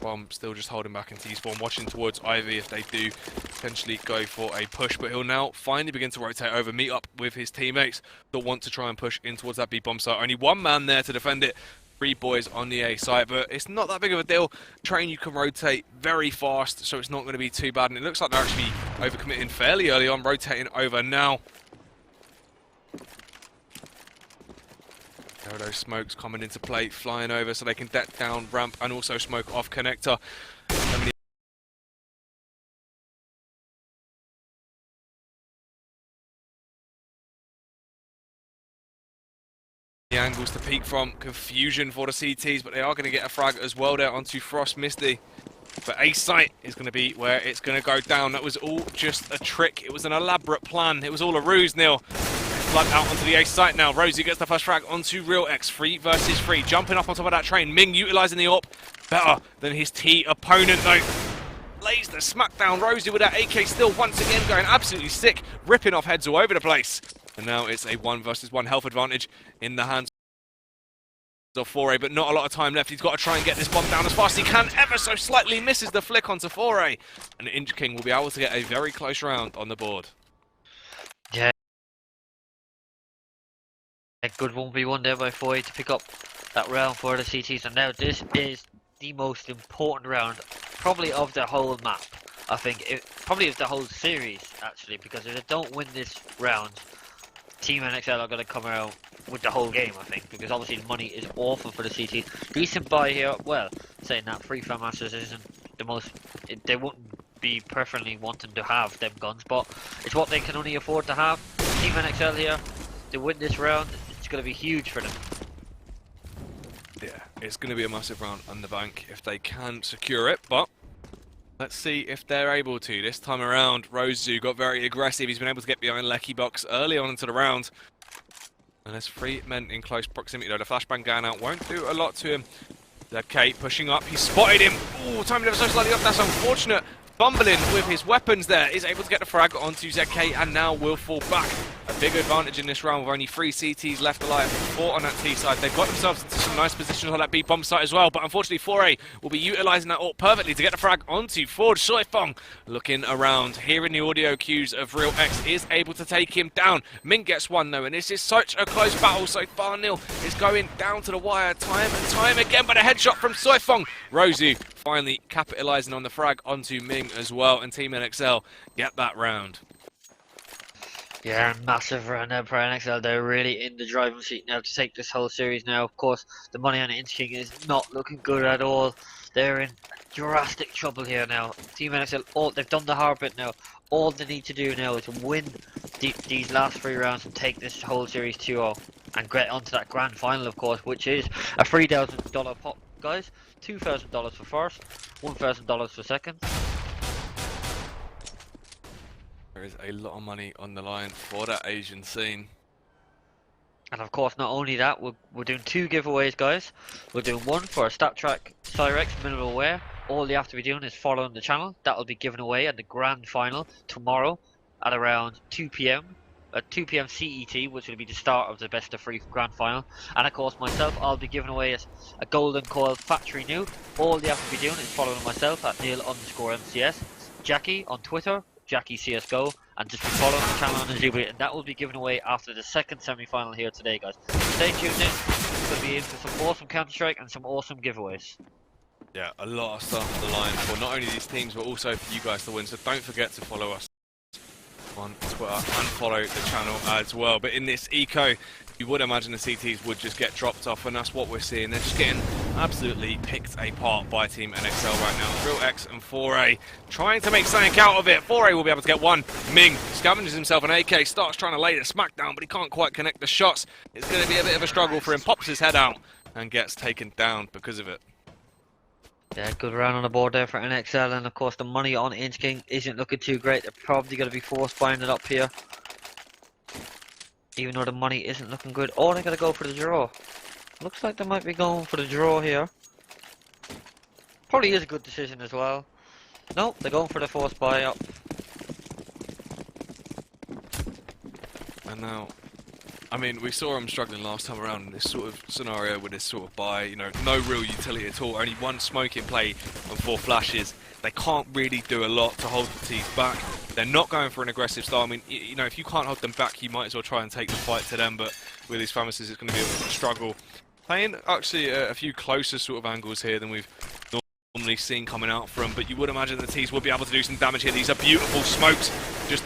Bomb still just holding back in T-spawn, watching towards Ivy if they do potentially go for a push, but he'll now finally begin to rotate over, meet up with his teammates that want to try and push in towards that B-bomb site. Only one man there to defend it, 3 boys on the A site, but it's not that big of a deal. Train, you can rotate very fast, so it's not going to be too bad, and it looks like they're actually overcommitting fairly early on, rotating over now. There are those smokes coming into play, flying over so they can deck down ramp and also smoke off connector. The angles to peek from, confusion for the CTs, but they are going to get a frag as well there onto Frost Misty. But A site is going to be where it's going to go down. That was all just a trick. It was an elaborate plan. It was all a ruse, Neil. Flood out onto the A site now. Rosie gets the first frag onto Real X. 3 versus 3. Jumping up on top of that Train. Ming utilising the AWP better than his T opponent though. Lays the smackdown. Rosie with that AK still once again going absolutely sick. Ripping off heads all over the place. And now it's a 1 versus 1 health advantage in the hands of Foray, but not a lot of time left. He's got to try and get this bomb down as fast as he can. Ever so slightly misses the flick onto Foray. And InchK1ng will be able to get a very close round on the board. Yeah. A good 1v1 there by Foray to pick up that round for the CTs. And now this is the most important round, probably of the whole map. I think, probably of the whole series, actually, because if they don't win this round, Team NXL are going to come out with the whole game, I think, because obviously the money is awful for the CTs. Decent buy here, well, saying that Free Fire Masters isn't the most, they wouldn't be preferably wanting to have them guns, but it's what they can only afford to have. Team NXL here, to win this round, it's going to be huge for them. Yeah, it's going to be a massive round on the bank if they can secure it, but let's see if they're able to. This time around, Rosu got very aggressive. He's been able to get behind Lecky Box early on into the round. And there's 3 men in close proximity though. The flashbang going out won't do a lot to him. Kate pushing up. He spotted him. Ooh, time ever so slightly up. That's unfortunate. Fumbling with his weapons there. Is able to get the frag onto ZK and now will fall back. A big advantage in this round with only 3 CTs left alive. 4 on that T side. They've got themselves into some nice positions on that B bomb site as well. But unfortunately, Foray will be utilising that AWP perfectly to get the frag onto Ford. Soifong looking around, hearing the audio cues of Real X, is able to take him down. Ming gets one though, and this is such a close battle so far. Nil is going down to the wire time and time again, but a headshot from Soifong. Rosie finally capitalising on the frag onto Ming as well, and Team NXL get that round. Yeah, massive round there for NXL. They're really in the driving seat now to take this whole series now. Of course, the money on InchK1ng is not looking good at all. They're in drastic trouble here now. Team NXL, they've done the hard bit now. All they need to do now is win these last 3 rounds and take this whole series 2-0 and get onto that grand final, of course, which is a $3,000 pot, guys. $2,000 for first, $1,000 for second. There is a lot of money on the line for that Asian scene. And of course, not only that, we're doing 2 giveaways, guys. We're doing one for a StatTrak Cyrex minimal wear. All you have to be doing is following the channel. That will be given away at the grand final tomorrow at around 2 p.m. At 2 p.m. CET, which will be the start of the best of 3 grand final. And of course, myself, I'll be giving away a golden coil factory new. All you have to be doing is following myself at Neil_MCS, Jackie on Twitter, Jackie CSGO, and just be following the channel on Azubi, and that will be given away after the second semi-final here today, guys. Stay tuned in. It's going to be in for some awesome Counter-Strike and some awesome giveaways. Yeah, a lot of stuff on the line for not only these teams, but also for you guys to win. So don't forget to follow us on Twitter and follow the channel as well. But in this eco, you would imagine the CTs would just get dropped off, and that's what we're seeing. They're just getting absolutely picked apart by Team NXL right now. RealX and 4A trying to make something out of it. 4A will be able to get one. Ming scavenges himself an AK, starts trying to lay the smackdown, but he can't quite connect the shots. It's going to be a bit of a struggle for him. Pops his head out and gets taken down because of it. Yeah, good round on the board there for NXL, and of course the money on InchK1ng isn't looking too great. They're probably going to be forced buying it up here, even though the money isn't looking good. Oh, they're going to go for the draw. Looks like they might be going for the draw here. Probably is a good decision as well. Nope, they're going for the forced buy up. And now, I mean, we saw him struggling last time around in this sort of scenario with this sort of buy, you know, no real utility at all, only one smoke in play and 4 flashes. They can't really do a lot to hold the T's back. They're not going for an aggressive style. I mean, you know, if you can't hold them back, you might as well try and take the fight to them, but with these Famouses, it's going to be a struggle. Playing actually a few closer sort of angles here than we've normally seen coming out from, but you would imagine the T's will be able to do some damage here. These are beautiful smokes, just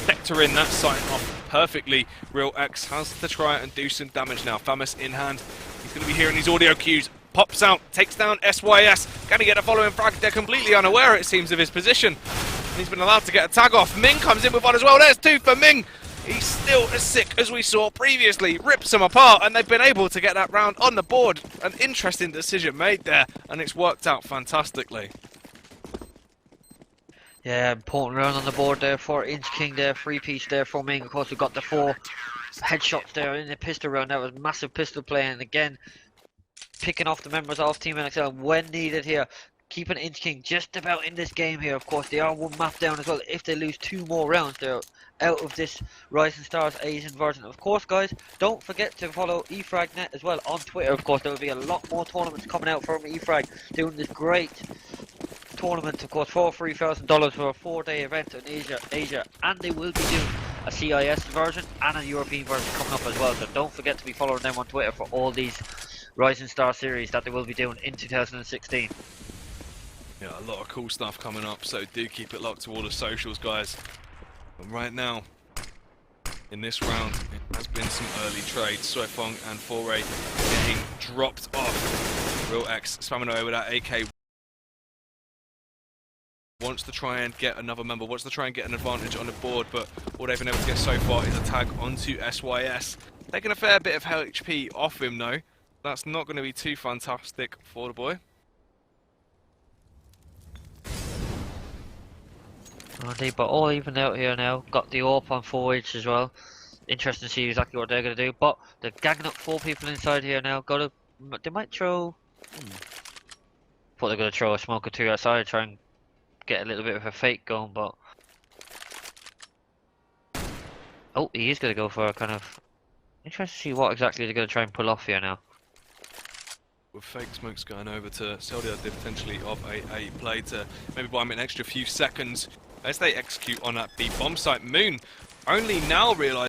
sector in that sight off perfectly. RealX has to try and do some damage now. Famous in hand. He's going to be hearing these audio cues. Pops out, takes down SYS. Going to get a following frag. They're completely unaware, it seems, of his position. And he's been allowed to get a tag off. Ming comes in with one as well. There's 2 for Ming. He's still as sick as we saw previously. Rips them apart, and they've been able to get that round on the board. An interesting decision made there, and it's worked out fantastically. Yeah, important round on the board there for InchK1ng there, 3-piece there for Ming. Of course, we've got the 4 headshots there in the pistol round. That was massive pistol play, and again, picking off the members of Team NXL when needed here. Keeping InchK1ng just about in this game here. Of course, they are 1 map down as well. If they lose 2 more rounds, they're out of this Rising Stars Asian version. Of course, guys, don't forget to follow eFragNet as well on Twitter. Of course, there will be a lot more tournaments coming out from eFrag, doing this great tournament, of course, for $3,000 for a 4-day event in Asia, and they will be doing a CIS version and a European version coming up as well. So don't forget to be following them on Twitter for all these Rising Star series that they will be doing in 2016. Yeah, a lot of cool stuff coming up, so do keep it locked to all the socials, guys. But right now, in this round, it has been some early trades. Soifong and Foray getting dropped off. RealX spamming away with that AK. Wants to try and get another member, wants to try and get an advantage on the board, but all they've been able to get so far is a tag onto SYS. Taking a fair bit of HP off him, though. That's not going to be too fantastic for the boy. Indeed, but all even out here now. Got the AWP on 4H as well. Interesting to see exactly what they're going to do. But they're gagging up 4 people inside here now. They might throw... Thought they're going to throw a smoke or 2 outside, try and get a little bit of a fake going, but... Oh, he is going to go for a kind of... Interesting to see what exactly they're going to try and pull off here now. With fake smokes going over to Seldia, potentially of a play to maybe buy him an extra few seconds as they execute on that B bomb site. Moon only now realising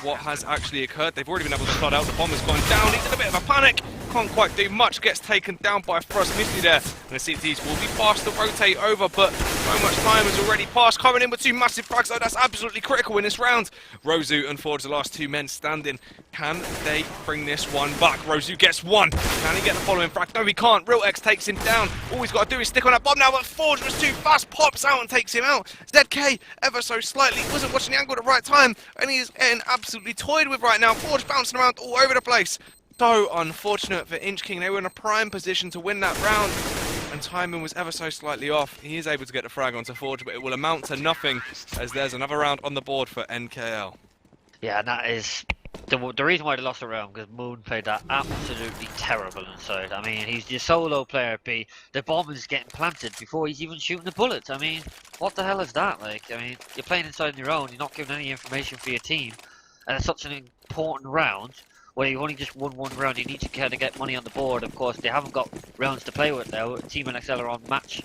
what has actually occurred. They've already been able to flood out. The bomb has gone down. He's in a bit of a panic. Can't quite do much. Gets taken down by Frost Misty there. And the CTs will be fast to rotate over, but so much time has already passed. Coming in with 2 massive frags, so that's absolutely critical in this round. Rozu and Forge, the last 2 men standing. Can they bring this one back? Rozu gets 1. Can he get the following frag? No, he can't. RealX takes him down. All he's got to do is stick on that bomb now, but Forge was too fast. Pops out and takes him out. ZK, ever so slightly, wasn't watching the angle at the right time, and he is getting absolutely toyed with right now. Forge bouncing around all over the place. So unfortunate for InchK1ng. They were in a prime position to win that round. and timing was ever so slightly off. He is able to get the frag onto Forge, but it will amount to nothing as there's another round on the board for NKL. Yeah, and that is the reason why they lost the round, because Moon played that absolutely terrible inside. I mean, he's the solo player B. The bomb is getting planted before he's even shooting the bullets. I mean, what the hell is that? Like, I mean, you're playing inside on your own, you're not giving any information for your team, and it's such an important round where you only just won one round. You need to kind of get money on the board. Of course, they haven't got rounds to play with now. Team NXL are on match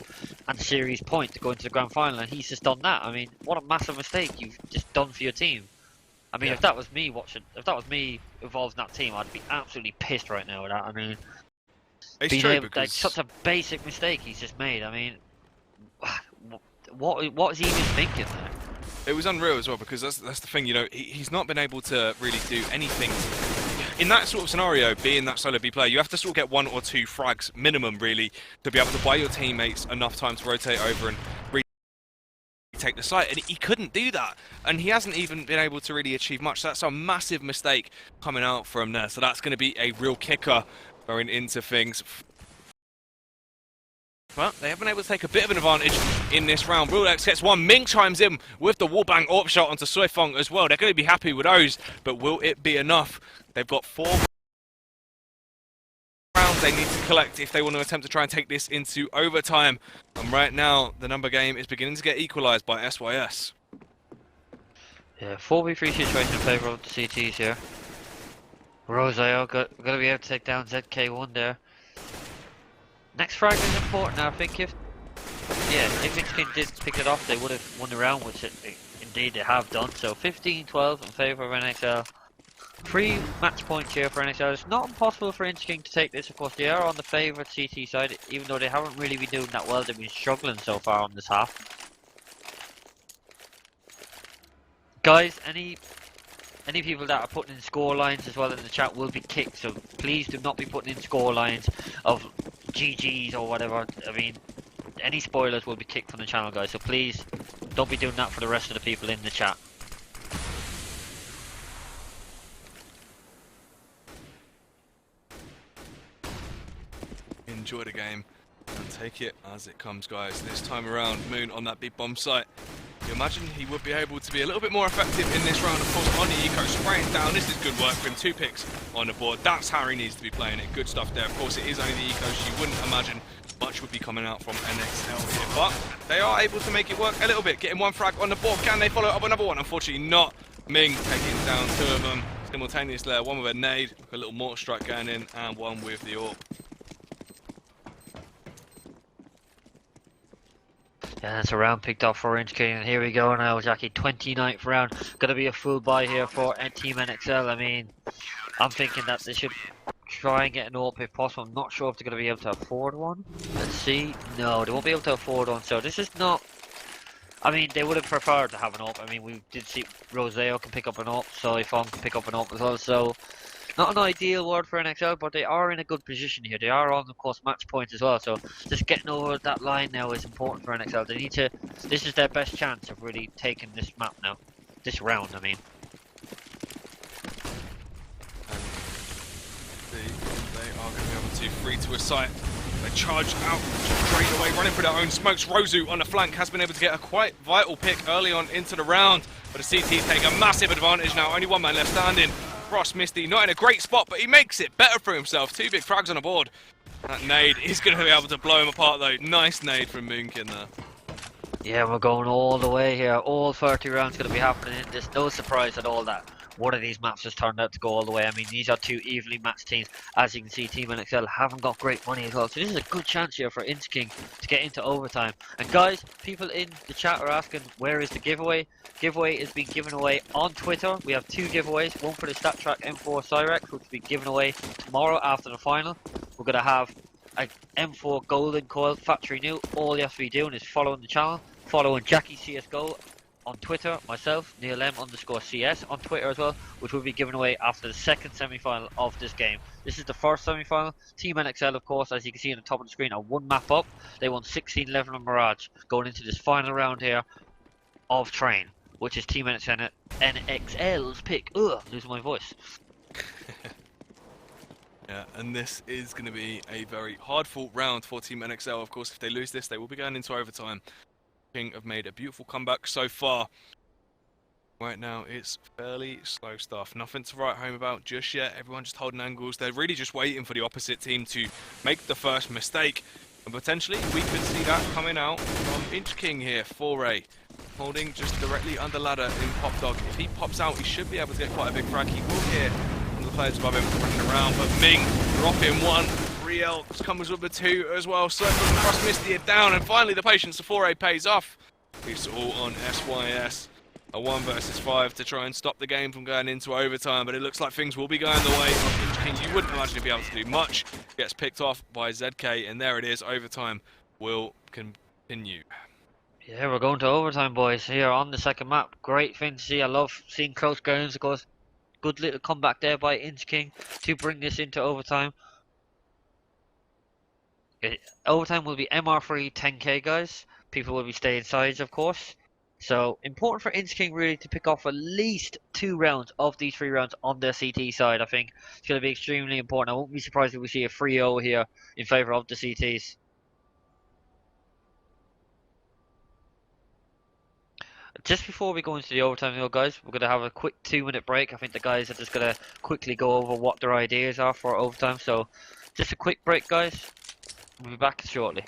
and series point to go into the grand final, and he's just done that. I mean, what a massive mistake you've just done for your team. I mean, Yeah. if that was me involved in that team, I'd be absolutely pissed right now with that. I mean, It's true like, because such a basic mistake he's just made. I mean, what is he even thinking there? it was unreal as well, because that's the thing, you know, he's not been able to really do anything. In that sort of scenario, being that solo B player, you have to sort of get 1 or 2 frags minimum, really, to be able to buy your teammates enough time to rotate over and take the site, and he couldn't do that, and he hasn't even been able to really achieve much. So that's a massive mistake coming out from there, so that's going to be a real kicker going into things. But they have been able to take a bit of an advantage in this round. Rulex gets one. Ming chimes in with the wallbang AWP shot onto Soifeng as well. They're going to be happy with those, but will it be enough? They've got 4 rounds they need to collect if they want to attempt to try and take this into overtime. And right now, the number game is beginning to get equalised by SYS. Yeah, 4v3 situation in favour of the CTs here. Rosario gonna be able to take down ZK1 there. Next frag is important now. I think if InchK1ng did pick it off, they would have won the round, which indeed they have done. So 15-12 in favour of NXL. 3 match points here for NXL. It's not impossible for InchK1ng to take this. Of course, they are on the favoured CT side, even though they haven't really been doing that well. They've been struggling so far on this half. Guys, any people that are putting in score lines as well in the chat will be kicked. So please do not be putting in score lines of GGs or whatever. I mean, any spoilers will be kicked from the channel, guys. So please don't be doing that for the rest of the people in the chat. Enjoy the game and take it as it comes, guys. This time around, Moon on that big bomb site. You imagine he would be able to be a little bit more effective in this round, of course, on the eco, spraying down. This is good work for him. 2 picks on the board. That's how he needs to be playing it. Good stuff there. Of course, it is only the eco, so you wouldn't imagine much would be coming out from NXL here. But they are able to make it work a little bit. Getting 1 frag on the board. Can they follow up another one? Unfortunately not. Ming taking down 2 of them simultaneously there. 1 with a nade, a little mortar strike going in, and 1 with the AWP. Yeah, that's a round picked up for InchK1ng, and here we go now, Jackie. 29th round. Gonna be a full buy here for Team NXL. I mean, I'm thinking that they should try and get an AWP if possible. I'm not sure if they're gonna be able to afford one. Let's see. No, they won't be able to afford one. So this is not. I mean, they would have preferred to have an AWP. I mean, we did see Roseo can pick up an AWP, Soifeng can pick up an AWP as well. So not an ideal word for NXL, but they are in a good position here. They are on, of course, match points as well. So just getting over that line now is important for NXL. They need to. This is their best chance of really taking this map now. This round, I mean. They are going to be able to free to a site. They charge out straight away, running for their own smokes. Rosu on the flank has been able to get a quite vital pick early on into the round, but the CTs take a massive advantage now. Only 1 man left standing. Frost Misty not in a great spot, but he makes it better for himself. 2 big frags on the board. That nade is going to be able to blow him apart though. Nice nade from InchK1ng there. Yeah, we're going all the way here. All 30 rounds going to be happening. There's no surprise at all that one of these maps has turned out to go all the way. I mean, these are 2 evenly matched teams. As you can see, Team NXL haven't got great money as well. So this is a good chance here for InchK1ng to get into overtime. And guys, people in the chat are asking, where is the giveaway? Giveaway is being given away on Twitter. We have 2 giveaways. One for the StatTrack M4 Cyrex, which will be given away tomorrow after the final. We're going to have a M4 Golden Coil factory new. All you have to be doing is following the channel, following Jackie CSGO on Twitter, myself, NeilM_CS on Twitter as well, which will be given away after the 2nd semi-final of this game. This is the 1st semi-final. Team NXL, of course, as you can see on the top of the screen, are 1 map up. They won 16-11 on Mirage, going into this final round here of Train, which is Team NXL's pick. Ugh, losing my voice. Yeah, and this is going to be a very hard-fought round for Team NXL. Of course, if they lose this, they will be going into overtime. King have made a beautiful comeback so far. Right now, it's fairly slow stuff. Nothing to write home about just yet. Everyone just holding angles. They're really just waiting for the opposite team to make the first mistake. And potentially, we could see that coming out from InchK1ng here. Foray, holding just directly under ladder in Pop Dog. If he pops out, he should be able to get quite a big frag. He will hear from the players above him running around. But Ming dropping one. Riel comes with the two as well. Circling across Misty down. And finally, the patience of Foray pays off. It's all on SYS. A 1 versus 5 to try and stop the game from going into overtime, but it looks like things will be going the way of InchK1ng. You wouldn't imagine he'd be able to do much. Gets picked off by ZK, and there it is. Overtime will continue. Yeah, we're going to overtime, boys, here on the second map. Great thing to see. I love seeing close games, of course. Good little comeback there by InchK1ng to bring this into overtime. Overtime will be MR3 10k, guys. People will be staying sides, of course. So, important for InchK1ng really to pick off at least 2 rounds of these 3 rounds on their CT side, I think. It's going to be extremely important. I won't be surprised if we see a 3-0 here in favour of the CTs. Just before we go into the overtime though, guys, we're going to have a quick 2-minute break. I think the guys are just going to quickly go over what their ideas are for overtime. So, just a quick break, guys. We'll be back shortly.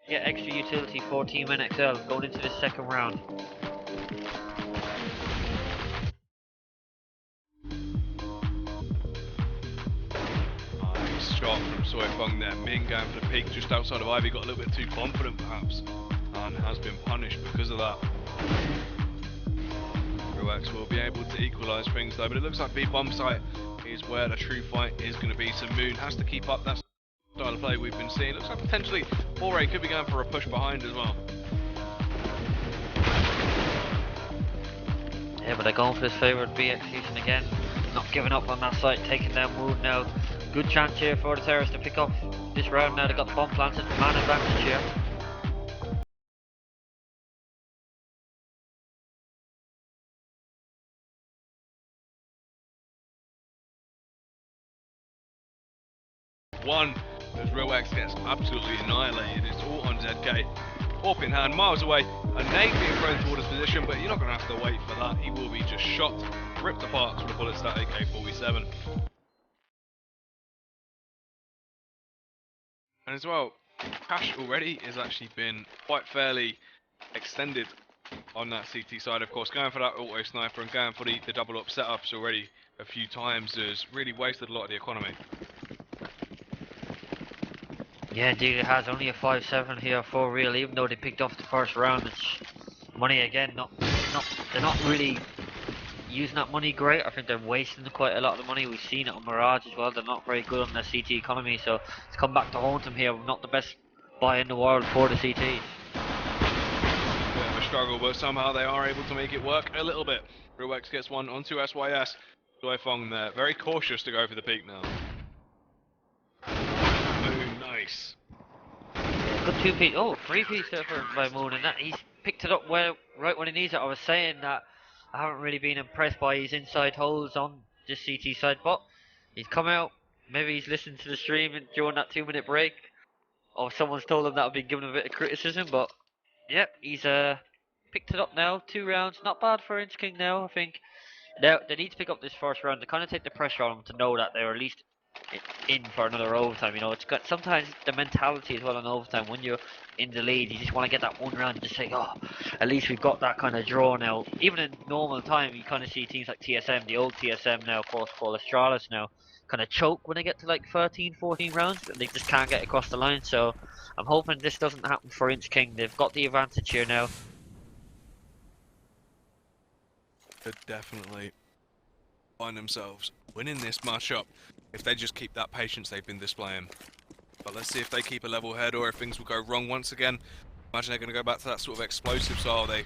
Yeah, extra utility for Team NXL going into the second round. Nice shot from Soifeng there. Ming going for the peak just outside of Ivy. Got a little bit too confident, perhaps. and has been punished because of that. Ruex will be able to equalise things though, but it looks like B bomb site is where the true fight is going to be. So Moon has to keep up that style of play we've been seeing. Looks like potentially Foray could be going for a push behind as well. Yeah, but they're going for his favourite B execution again. Not giving up on that site, taking down Moon now. Good chance here for the terrorists to pick off this round now. They've got the bomb planted, man advantage here. One, as Ruex gets absolutely annihilated. It's all on ZK. Orp in hand, miles away. A nade being thrown toward his position, but you're not going to have to wait for that. He will be just shot, ripped apart with the bullets that AK-47. And as well, cash already has actually been quite fairly extended on that CT side, of course. Going for that auto sniper and going for the double up setups already a few times has really wasted a lot of the economy. Yeah, indeed it has. Only a 5-7 here for real, even though they picked off the first round. It's money again, they're not really using that money great. I think they're wasting quite a lot of the money. We've seen it on Mirage as well. They're not very good on their CT economy, so it's come back to haunt them here. Not the best buy in the world for the CTs. Bit of a struggle, but somehow they are able to make it work a little bit. Ruex gets one onto SYS. Defiand there, very cautious to go for the peak now. Moon, nice. Good 2-piece, oh, 3-piece there by Moon, and that he's picked it up right when he needs it. I was saying that I haven't really been impressed by his inside holes on this CT side, but he's come out. Maybe he's listened to the stream during that 2-minute break, or someone's told him that I've been giving him a bit of criticism. But yep, he's picked it up now. 2 rounds, not bad for InchK1ng now. I think now they need to pick up this first round to kind of take the pressure on them to know that they're at least in for another overtime. You know, it's got sometimes the mentality as well in overtime. When you're in the lead, you just want to get that one round and just say, oh, at least we've got that kind of draw now. Even in normal time, you kind of see teams like TSM, the old TSM now, of course, called Astralis now, kind of choke when they get to like 13, 14 rounds, and they just can't get across the line. So I'm hoping this doesn't happen for InchK1ng. They've got the advantage here now. Could definitely find themselves winning this matchup if they just keep that patience they've been displaying. But let's see if they keep a level head or if things will go wrong once again. Imagine they're going to go back to that sort of explosive style they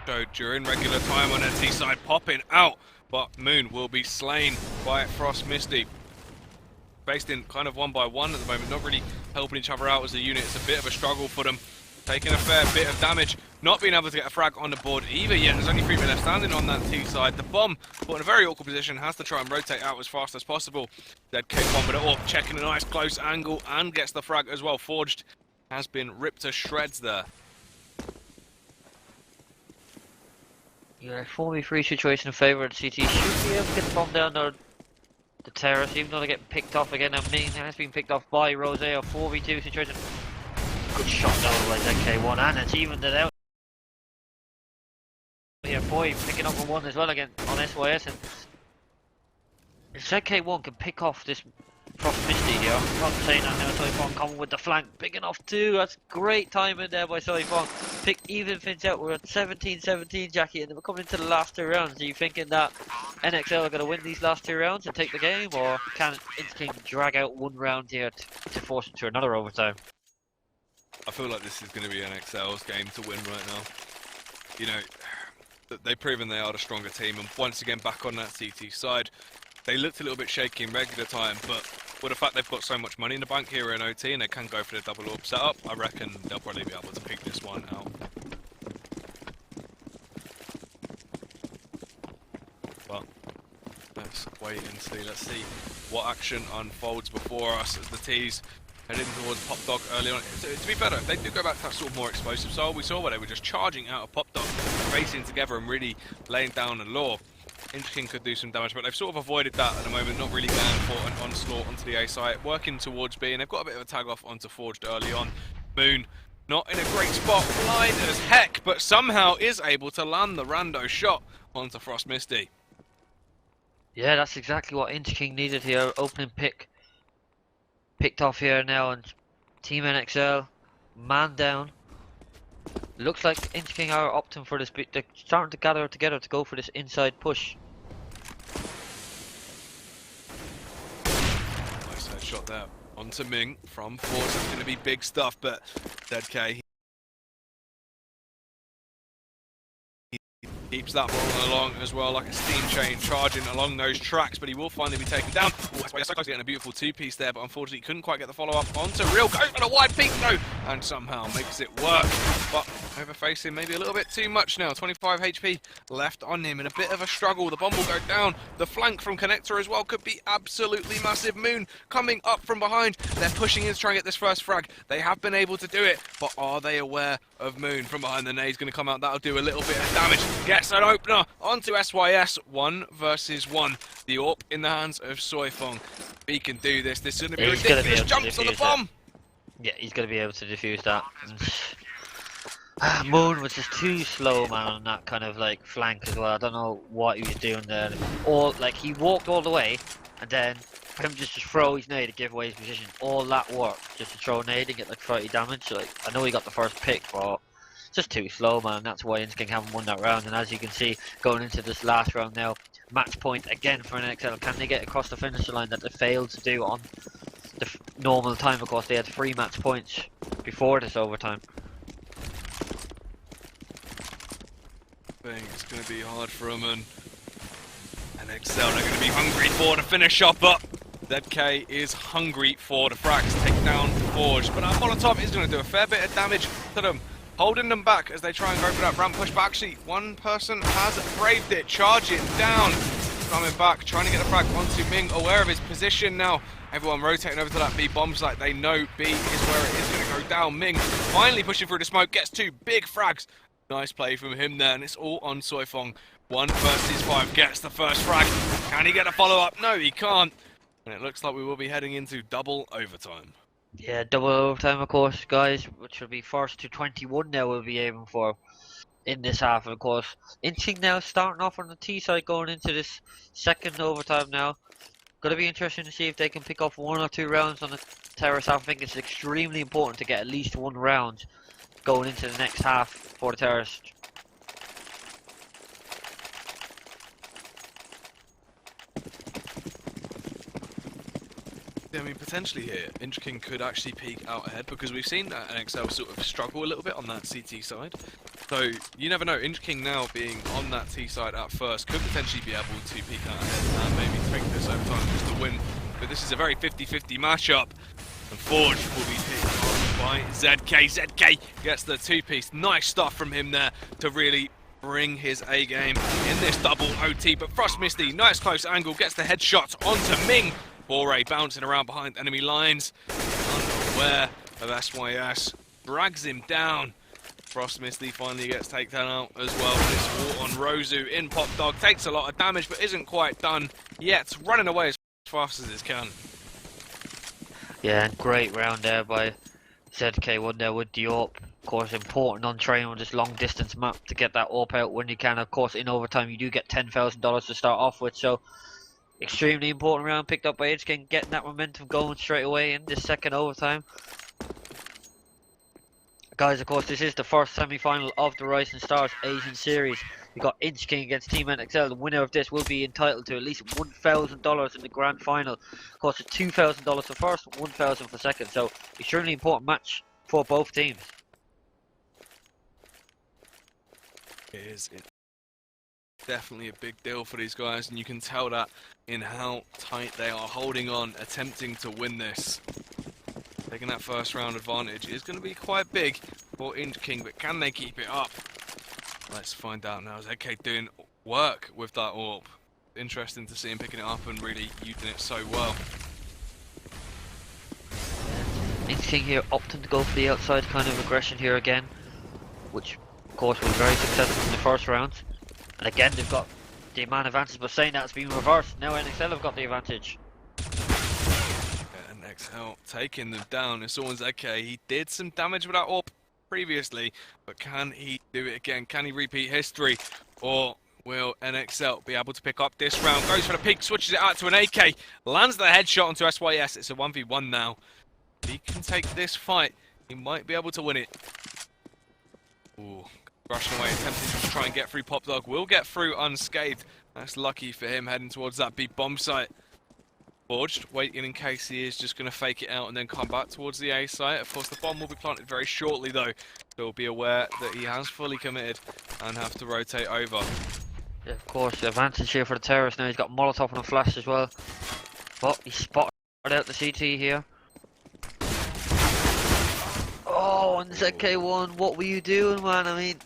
showed during regular time on their T side, popping out. But Moon will be slain by Frost Misty. Based in kind of 1 by 1 at the moment, not really helping each other out as a unit. It's a bit of a struggle for them. Taking a fair bit of damage, not being able to get a frag on the board either yet. There's only 3 men left standing on that T side. The bomb, put in a very awkward position, has to try and rotate out as fast as possible. ZK1 with it off, checking a nice close angle and gets the frag as well. Forged has been ripped to shreds there. Yeah, 4v3 situation in favour of the CT. Should be able to get the bomb down there. The terrace, even though they get picked off again. I mean, has been picked off by Rose. A 4v2 situation. Good shot though by ZK1, and it's evened it out. Here, Boy picking up on one as well again on SYS, and if ZK1 can pick off this Frost Misty here, I'm not saying that now. Soifong coming with the flank, picking off 2. That's great timing there by Soifong. Even things out. We're at 17-17, Jackie, and we're coming into the last 2 rounds. Are you thinking that NXL are going to win these last 2 rounds and take the game, or can InchK1ng drag out 1 round here to force it to another overtime? I feel like this is going to be NXL's game to win right now. You know, they've proven they are the stronger team, and once again back on that CT side. They looked a little bit shaky in regular time, but with the fact they've got so much money in the bank here in OT and they can go for the double orb setup, I reckon they'll probably be able to pick this one out. But let's wait and see. Let's see what action unfolds before us as the T's heading towards Pop Dog early on. To be fair, they do go back to that sort of more explosive style we saw where they were just charging out of Pop Dog, racing together and really laying down the law. InchK1ng could do some damage, but they've sort of avoided that at the moment, not really going for an onslaught onto the A site, working towards B, and they've got a bit of a tag off onto Forged early on. Moon, not in a great spot, blind as heck, but somehow is able to land the rando shot onto Frost Misty. Yeah, that's exactly what InchK1ng needed here. Opening pick. Picked off here now, and Team NXL, man down. Looks like InchK1ng are opting for this. They're starting to gather together to go for this inside push. Nice headshot there onto Ming from Force. It's going to be big stuff, but ZK keeps that rolling along as well, like a steam train charging along those tracks, but he will finally be taken down. That's why Soko's getting a beautiful two-piece there, but unfortunately couldn't quite get the follow-up onto Real. Goes for the wide peak though, and somehow makes it work. But overfacing maybe a little bit too much now. 25 HP left on him, and a bit of a struggle. The bomb will go down. The flank from Connector as well could be absolutely massive. Moon coming up from behind. They're pushing in to try and get this first frag. They have been able to do it, but are they aware of Moon from behind? The nade's going to come out. That'll do a little bit of damage. Gets an opener onto SYS. 1 versus 1. The AWP in the hands of Soifong. He can do this. This is going to be ridiculous. Jumps on the bomb. Yeah, he's going to be able to defuse that. Moon was just too slow, man, on that kind of like flank as well. I don't know what he was doing there. Or like he walked all the way, and then for him just to throw his nade to give away his position, all that work just to throw a nade and get like 30 damage. Like I know he got the first pick, but just too slow, man. That's why InchK1ng haven't won that round. And as you can see, going into this last round now, match point again for NXL. Can they get across the finish line that they failed to do on the normal time? Of course, they had 3 match points before this overtime. I think it's going to be hard for them, and NXL are going to be hungry for the finish up, but ZK is hungry for the frags. Take down Forge, but that Molotov is going to do a fair bit of damage to them, holding them back as they try and go for that ramp push. But actually, one person has braved it, charging down, coming back, trying to get the frag onto Ming, aware of his position now. Everyone rotating over to that B bombs like they know B is where it is going to go down. Ming finally pushing through the smoke, gets 2 big frags. Nice play from him there, and it's all on Soifong. 1 versus 5, gets the first frag. Can he get a follow-up? No, he can't. And it looks like we will be heading into double overtime. Yeah, double overtime, of course, guys, which will be first to 21 now we'll be aiming for in this half. And of course, InchK1ng now starting off on the T side going into this second overtime now. Going to be interesting to see if they can pick off 1 or 2 rounds on the terrace half. I think it's extremely important to get at least 1 round going into the next half for the terrorist. Yeah, I mean, potentially here, InchK1ng could actually peek out ahead, because we've seen that NXL sort of struggle a little bit on that CT side. So, you never know, InchK1ng now being on that T side at first could potentially be able to peek out ahead and maybe take this overtime just to win. But this is a very 50-50 matchup, and Forge will be picked up by ZK. ZK gets the 2-piece. Nice stuff from him there to really bring his A game in this double OT. But Frost Misty, nice close angle, gets the headshot onto Ming. Foray bouncing around behind enemy lines, unaware of SYS, drags him down. Frost Misty finally gets taken out as well. It's all on Rozu in Pop Dog, takes a lot of damage but isn't quite done yet, running away as fast as it can. Yeah, and great round there by ZK1 there with the AWP. Of course, important on training on this long distance map to get that AWP out when you can. Of course, in overtime you do get $10,000 to start off with, so extremely important round picked up by InchK1ng, getting that momentum going straight away in this second overtime. Guys, of course, this is the first semi-final of the Rising Stars Asian Series. We got InchK1ng against Team NXL. The winner of this will be entitled to at least $1,000 in the grand final. Of course, it's $2,000 for first, $1,000 for second. So, extremely important match for both teams. It is definitely a big deal for these guys, and you can tell that in how tight they are holding on, attempting to win this. Taking that first round advantage is going to be quite big for InchK1ng, but can they keep it up? Let's find out now. ZK doing work with that AWP. Interesting to see him picking it up and really using it so well. InchK1ng here opting to go for the outside kind of aggression here again, which of course was very successful in the first round. And again, they've got the man advantage, but saying that's been reversed. Now NXL have got the advantage. Yeah, NXL taking them down. It's all ZK. He did some damage with that AWP previously, but can he do it again? Can he repeat history? Or will NXL be able to pick up this round? Goes for the peak, switches it out to an AK, lands the headshot onto SYS. It's a 1v1 now. If he can take this fight, he might be able to win it. Ooh, rushing away, attempting to try and get through. Pop Dog will get through unscathed. That's lucky for him, heading towards that B bomb site. Forged, waiting in case he is just going to fake it out and then come back towards the A site. Of course, the bomb will be planted very shortly, though. So be aware that he has fully committed and have to rotate over. Yeah, of course, the advantage here for the terrorist now. He's got Molotov and a flash as well. But he spotted out the CT here. Oh, and ZK1, what were you doing, man? I mean,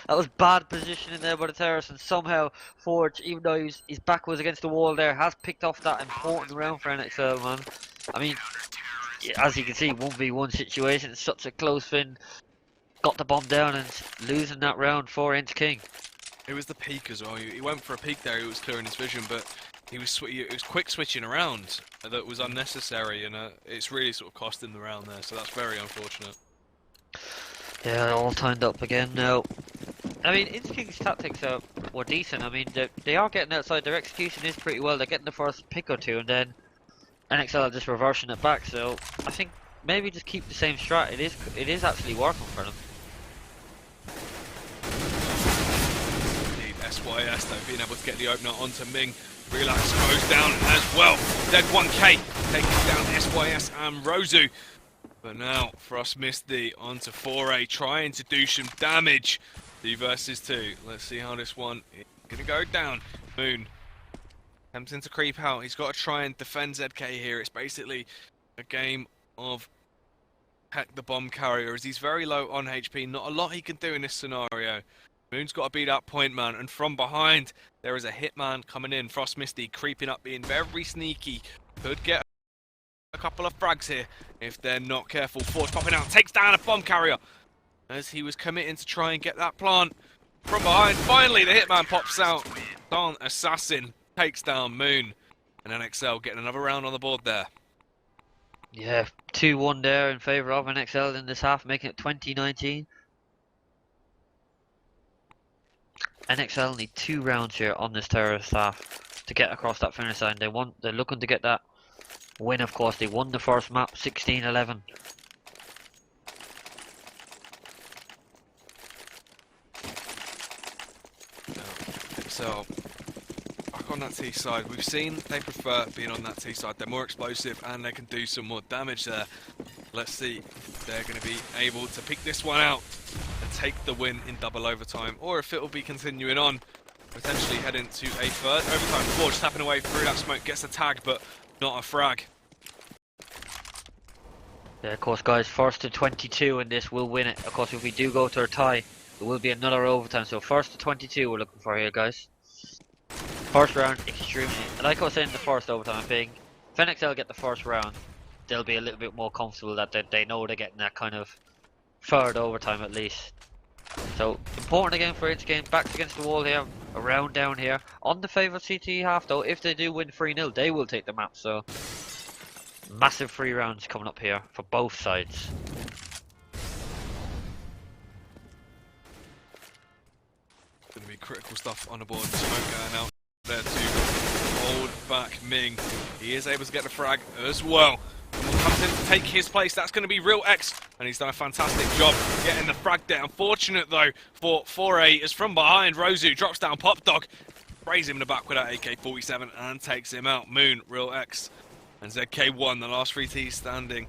that was bad positioning there by the terrorist, and somehow Forge, even though his back was against the wall there, has picked off that important round for NXL, man. I mean, as you can see, 1v1 situation, it's such a close thing. Got the bomb down and losing that round for InchK1ng. It was the peak as well. He went for a peak there. He was clearing his vision, but it was quick switching around that was unnecessary, and it's really sort of costing the round there. So that's very unfortunate. Yeah, all timed up again now. I mean, InchK1ng's tactics were decent. I mean, they are getting outside. Their execution is pretty well. They're getting the first pick or two, and then NXL are just reversing it back. So I think maybe just keep the same strat. It is actually working for them. SYS though being able to get the opener onto Ming. Relax goes down as well. Z1K taking down SYS and Rozu. But now Frost Misty onto 4A, trying to do some damage. 2 versus 2. Let's see how this one is gonna go down. Moon attempting to creep out. He's got to try and defend ZK here. It's basically a game of hack the bomb carrier, as he's very low on HP. Not a lot he can do in this scenario. Moon's got to beat that point man, and from behind there is a hitman coming in. Frost Misty creeping up, being very sneaky. Could get a couple of frags here if they're not careful. Forge popping out, takes down a bomb carrier as he was committing to try and get that plant from behind. Finally the hitman pops out. Don Assassin takes down Moon, and NXL getting another round on the board there. Yeah, 2-1 there in favour of NXL in this half, making it 20-19. NXL need 2 rounds here on this terrorist half to get across that finish line. They're looking to get that win, of course. They won the first map 16-11. So back on that T side, we've seen they prefer being on that T side. They're more explosive and they can do some more damage there. Let's see if they're going to be able to pick this one out and take the win in double overtime, or if it will be continuing on, potentially heading to a third overtime. Forge tapping away through that smoke, gets a tag but not a frag. Yeah, of course, guys, first to 22 in this will win it. Of course, if we do go to a tie, there will be another overtime. So first to 22 we're looking for here, guys. First round, extremely, like I was saying in the first overtime, I think if NXL get the first round, they'll be a little bit more comfortable that they know they're getting that kind of third overtime at least. So important again for InchK1ng, backs against the wall here, a round down here. On the favourite CT half though, if they do win 3-0, they will take the map. So massive 3 rounds coming up here for both sides. Going to be critical stuff on the board. Smoke going out there to hold back Ming. He is able to get the frag as well. Someone comes in to take his place. That's going to be Real X, and he's done a fantastic job getting the frag down. Unfortunate though for 4A is from behind. Rozu drops down Pop Dog, sprays him in the back with that AK-47 and takes him out. Moon, Real X, and ZK1, the last 3 T's standing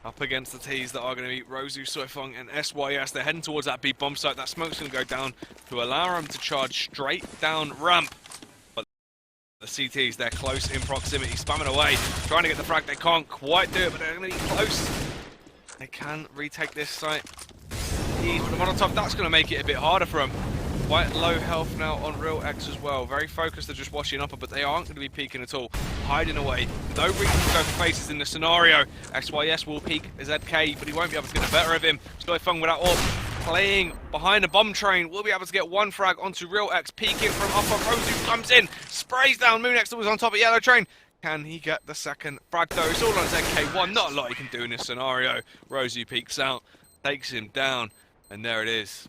up against the T's that are going to be Rozu, Soifeng and SYS. They're heading towards that B bomb site. That smoke's going to go down to allow them to charge straight down ramp. But the CTs, they're close in proximity, spamming away, trying to get the frag. They can't quite do it, but they're going to be close. They can retake this site. But the Molotov, that's going to make it a bit harder for them. Quite low health now on Real X as well. Very focused, they're just watching up, but they aren't going to be peeking at all. Hiding away. No reason to go for faces in the scenario. SYS will peek ZK, but he won't be able to get the better of him. Soifeng without AWP. Playing behind a bomb train. Will be able to get 1 frag onto Real X. Peeking from upper. Rozu comes in. Sprays down Moonex that was on top of Yellow Train. Can he get the second frag though? It's all on ZK1. Not a lot he can do in this scenario. Rozu peeks out. Takes him down. And there it is.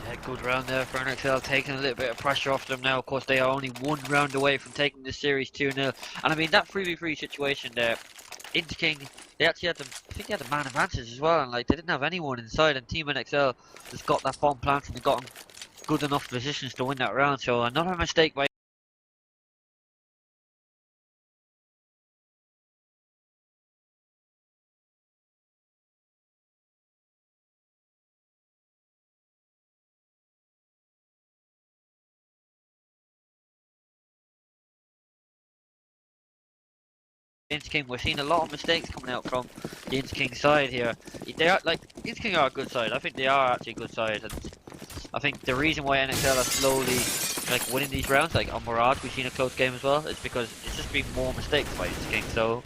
Yeah, good round there for NXL, taking a little bit of pressure off them now. Of course, they are only 1 round away from taking the series 2-0. And I mean, that 3v3 situation there, InchK1ng, they actually had the think they had a man advantage as well, and like they didn't have anyone inside, and Team NXL just got that bomb planted and got in good enough positions to win that round. So another mistake by InchK1ng. We're seeing a lot of mistakes coming out from the InchK1ng side here. They are like InchK1ng are a good side. I think they are actually a good side, and I think the reason why NXL are slowly like winning these rounds, like on Mirage, we've seen a close game as well. Is because it's just been more mistakes by InchK1ng. So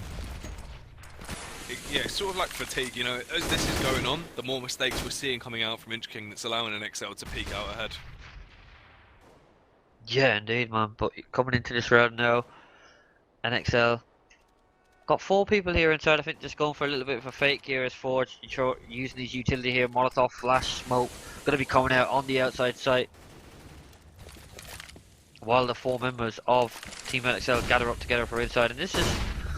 Yeah, it's sort of like fatigue, you know, as this is going on, the more mistakes we're seeing coming out from InchK1ng that's allowing NXL to peek out ahead. yeah, indeed, man. But coming into this round now, NXL got 4 people here inside. I think just going for a little bit of a fake here as Forge, using his utility here, Molotov, Flash, Smoke, going to be coming out on the outside site. While the 4 members of Team NXL gather up together for inside, and this is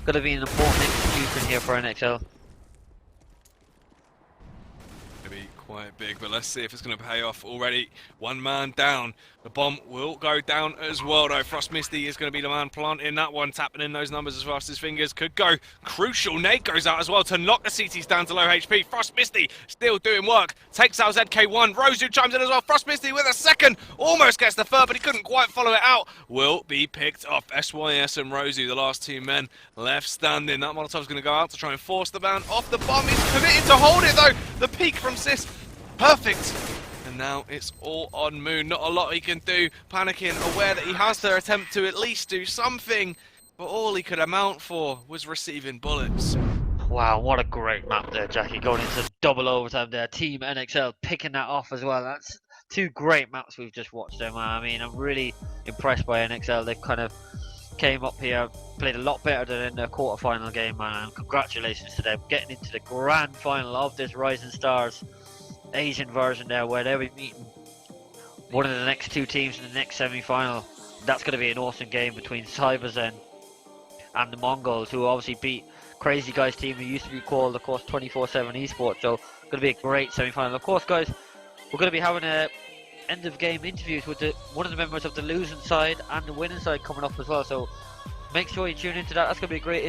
going to be an important execution here for NXL. Be quite big, but let's see if it's going to pay off already. 1 man down. The bomb will go down as well, though. Frost Misty is going to be the man planting that one, tapping in those numbers as fast as fingers could go. Crucial nade goes out as well to knock the CTs down to low HP. Frost Misty still doing work. Takes out NXL1. Rosu chimes in as well. Frost Misty with a second. Almost gets the third, but he couldn't quite follow it out. Will be picked off. SYS and Rosu, the last 2 men left standing. That Molotov's going to go out to try and force the man off the bomb. He's committed to hold it, though. The peak from Sis. Perfect. And now it's all on Moon. Not a lot he can do. Panicking, aware that he has to attempt to at least do something. But all he could amount for was receiving bullets. Wow, what a great map there, Jackie. Going into double overtime there. Team NXL picking that off as well. That's 2 great maps we've just watched there, man. I mean, I'm really impressed by NXL. They've kind of came up here, played a lot better than in their quarterfinal game, man. And congratulations to them getting into the grand final of this Rising Stars Asian version there, where they'll be meeting one of the next 2 teams in the next semi-final. That's going to be an awesome game between Cyberzen and the Mongols, who obviously beat Crazy Guys team, who used to be called, of course, 24/7 Esports. So going to be a great semi-final. Of course, guys, we're going to be having a end of game interviews with one of the members of the losing side and the winning side coming up as well. So make sure you tune into that. That's going to be a great